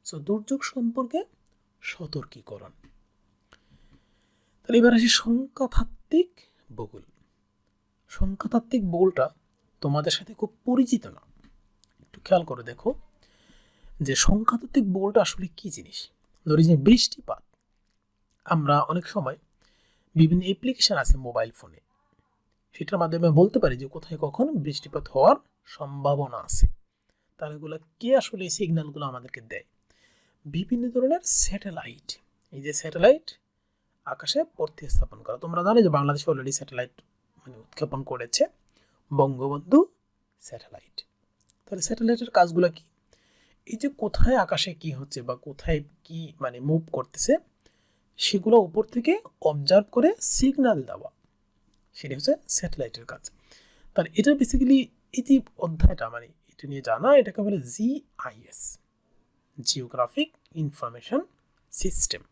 সো দুর্যোগ সম্পর্কে সতর্কীকরণ। তাহলে এবার আসি সংখ্যাতাত্ত্বিক ভূগোল। সংখ্যাতাত্ত্বিক ভূগোলটা তোমাদের সাথে খুব পরিচিত না, একটু খেয়াল করে দেখো যে সংখ্যাতাত্ত্বিক ভূগোলটা আসলে কি জিনিস। ধরি যে বৃষ্টিপাত, আমরা অনেক সময় বিভিন্ন অ্যাপ্লিকেশন আছে মোবাইল ফোনে, সেটার মাধ্যমে বলতে পারি যে কোথায় কখন বৃষ্টিপাত হওয়ার সম্ভাবনা আছে। তাহলে এগুলো কে আসলে এই সিগন্যালগুলো আমাদেরকে দেয়? বিভিন্ন ধরনের স্যাটেলাইট। এই যে স্যাটেলাইট আকাশে প্রতিস্থাপন করা, তোমরা জানো যে বাংলাদেশ অলরেডি স্যাটেলাইট উৎক্ষেপণ করেছে, বঙ্গবন্ধু স্যাটেলাইট। তাহলে স্যাটেলাইটের কাজগুলো কি? এই যে কোথায় আকাশে কি হচ্ছে বা কোথায় কি মুভ করতেছে সেগুলো উপর থেকে অবজার্ভ করে সিগন্যাল দেওয়া, সেটা হচ্ছে স্যাটেলাইটের কাজ। তাহলে এটা বেসিক্যালি এই যে অধ্যায়টা এটা নিয়ে জানা, এটাকে বলে জিআইএস, জিওগ্রাফিক ইনফরমেশন সিস্টেম।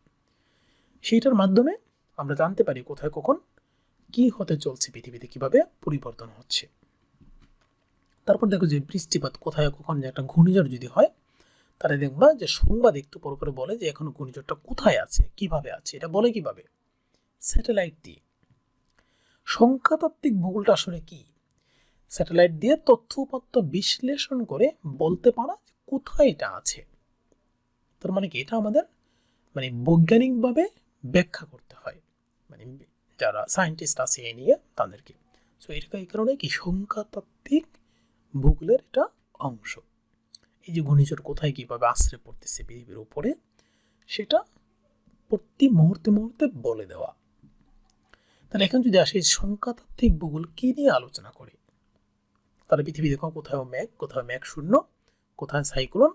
সেইটার মাধ্যমে আমরা জানতে পারি কোথায় কখন কি হতে চলছে, পৃথিবীতে কিভাবে পরিবর্তন হচ্ছে। তারপর দেখো যে বৃষ্টিপাত কোথায় কখন, যে একটা ঘূর্ণিঝড় যদি হয় তাহলে দেখবা যে সংবাদ একটু পর পরে বলে যে এখন ঘূর্ণিঝড়টা কোথায় আছে, কিভাবে আছে, এটা বলে কিভাবে? স্যাটেলাইট দিয়ে। সংখ্যাতাত্ত্বিক ভূগোলটা আসলে কি? স্যাটেলাইট দিয়ে তথ্য উপাত্ত বিশ্লেষণ করে বলতে পারা কোথায় এটা আছে। তার কি এটা আমাদের বৈজ্ঞানিকভাবে ব্যাখ্যা করতে হয়, যারা সায়েন্টিস্ট আছে এ নিয়ে তাদেরকে। সো এটা এই কারণে কি সংখ্যাতাত্ত্বিক ভূগোলের এটা অংশ। এই যে ঘূর্ণিঝড় কোথায় কিভাবে আশ্রে পড়তেছে পৃথিবীর উপরে, সেটা প্রতি মুহূর্তে মুহূর্তে বলে দেওয়া। তাহলে এখন যদি আসে সংখ্যাতাত্ত্বিক ভূগোল কি নিয়ে আলোচনা করে, তাহলে পৃথিবী দেখো কোথাও মেঘ শূন্য, কোথায় সাইক্লোন,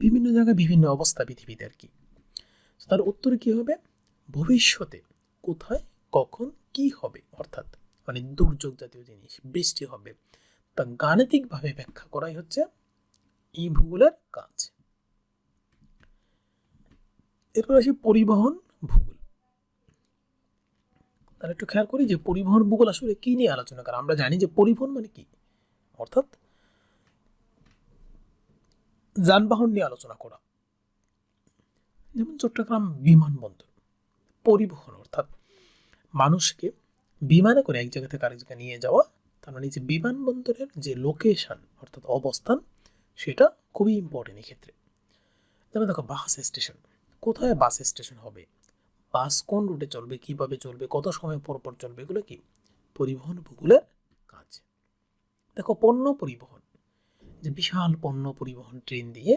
বিভিন্ন জায়গায় বিভিন্ন অবস্থা পৃথিবীতে আর কি। তার উত্তর কি হবে? ভবিষ্যতে কোথায় কখন কি হবে, অর্থাৎ দুর্যোগ জাতীয় জিনিস, বৃষ্টি হবে, তা গাণিতিকভাবে ব্যাখ্যা করাই হচ্ছে এই ভূগোলের কাজ। এরপর আসি পরিবহন ভূগোল। তাহলে একটু খেয়াল করি যে পরিবহন ভূগোল আসলে কি নিয়ে আলোচনা করে। আমরা জানি যে পরিবহন কি, অর্থাৎ যানবাহন নিয়ে আলোচনা করা। যেমন চট্টগ্রাম বিমানবন্দর, পরিবহন অর্থাৎ মানুষকে বিমানে করে এক জায়গা থেকে আরেক জায়গায় নিয়ে যাওয়া। তার যে বিমানবন্দরের যে লোকেশন অর্থাৎ অবস্থান, সেটা খুবই ইম্পর্টেন্ট এই ক্ষেত্রে। যেমন দেখো বাস স্টেশন, কোথায় বাস স্টেশন হবে, বাস কোন রুটে চলবে, কিভাবে চলবে, কত সময় পর পর চলবে, এগুলো কি পরিবহন ভূগোলের কাজ। দেখো পণ্য পরিবহন, যে বিশাল পণ্য পরিবহন ট্রেন দিয়ে,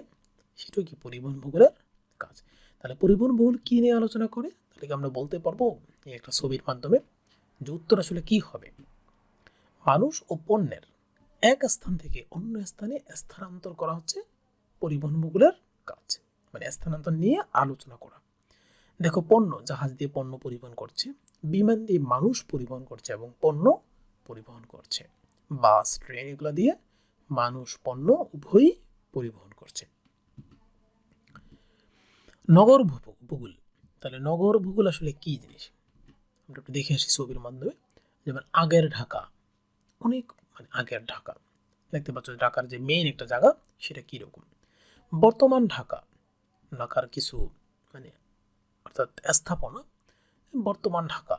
সেটাও কি পরিবহন ভূগোলের কাজ। তাহলে পরিবহন ভূগোল কি নিয়ে আলোচনা করে, তাহলে কি আমরা বলতে পারবো এই একটা ছবির মাধ্যমে যে উত্তর আসলে কি হবে? মানুষ ও পণ্যের এক স্থান থেকে অন্য স্থানে স্থানান্তর করা হচ্ছে পরিবহন ভূগোলের কাজ, স্থানান্তর নিয়ে আলোচনা করা। দেখো পণ্য, জাহাজ দিয়ে পণ্য পরিবহন করছে, বিমান দিয়ে মানুষ পরিবহন করছে এবং পণ্য পরিবহন করছে, বাস ট্রেন এগুলো দিয়ে মানুষ পণ্য উভয়ই পরিবহন করছে। নগর ভূগোল, তাহলে নগর ভূগোল আসলে কি জিনিস আমরা একটু দেখে আসি ছবির মাধ্যমে। যেমন আগের ঢাকা, অনেক আগের ঢাকা দেখতে পাচ্ছ, ঢাকার যে মেইন একটা জায়গা সেটা কিরকম। বর্তমান ঢাকা, ঢাকার কিছু অর্থাৎ স্থাপনা, বর্তমান ঢাকা।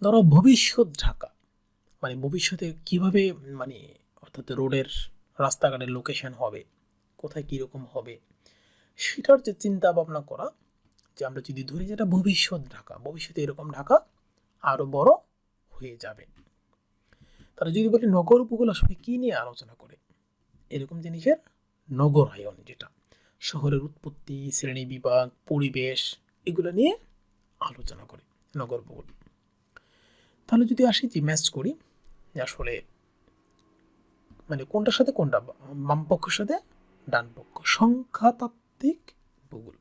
ধরো ভবিষ্যৎ ঢাকা, ভবিষ্যতে কিভাবে অর্থাৎ রোডের রাস্তাঘাটের লোকেশন হবে, কোথায় কিরকম হবে, সেটার যে চিন্তা ভাবনা করা, যে আমরা যদি ধরি যেটা ভবিষ্যৎ ঢাকা, ভবিষ্যতে এরকম ঢাকা আরো বড় হয়ে যাবে। তারা যদি বলি নগর ভূগোল আসলে কি নিয়ে আলোচনা করে, এরকম জিনিসের নগরায়ন, যেটা শহরের উৎপত্তি, শ্রেণী বিভাগ, পরিবেশ, এগুলো নিয়ে আলোচনা করে নগর ভূগোল। তাহলে যদি আসি যে ম্যাচ করি যে আসলে কোনটার সাথে কোনটা, বাম পক্ষের সাথে ডান পক্ষ। সংখ্যাতাত্ত্বিক ভূগোল,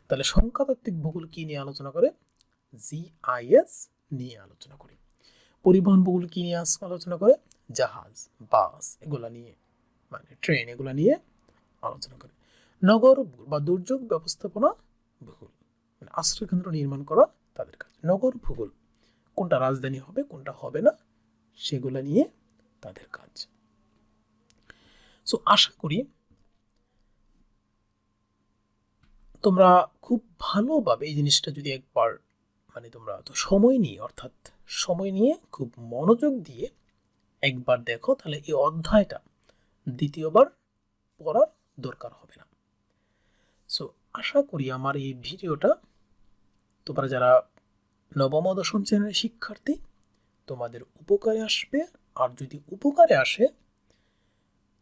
তাহলে সংখ্যাতাত্ত্বিক ভূগোল কি নিয়ে আলোচনা করে? জিআইএস নিয়ে আলোচনা করে। পরিবহন ভূগোল কি নিয়ে আলোচনা করে? জাহাজ, বাস এগুলা নিয়ে, ট্রেন এগুলা নিয়ে আলোচনা করে। নগর বা দুর্যোগ ব্যবস্থাপনা ভূগোল, আশ্রয়কেন্দ্র নির্মাণ করা তাদের কাজ। নগর ভূগোল, কোনটা রাজধানী হবে কোনটা হবে না, সেগুলা নিয়ে তাদের কাজ। সো আশা করি তোমরা খুব ভালোভাবে এই জিনিসটা যদি একবার তোমরা তো সময় নিয়ে, অর্থাৎ সময় নিয়ে খুব মনোযোগ দিয়ে একবার দেখো, তাহলে এই অধ্যায়টা দ্বিতীয়বার পড়ার দরকার হবে না। সো আশা করি আমার এই ভিডিওটা তোমরা যারা নবম ও দশম শ্রেণীর শিক্ষার্থী, তোমাদের উপকারে আসবে। আর যদি উপকারে আসে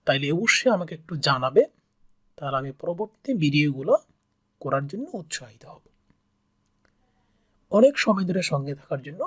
তাইলে অবশ্যই আমাকে একটু জানাবে, তাহলে আমি পরবর্তী ভিডিওগুলো করার জন্য উৎসাহিত হব। অনেক সময় ধরে সঙ্গে থাকার জন্য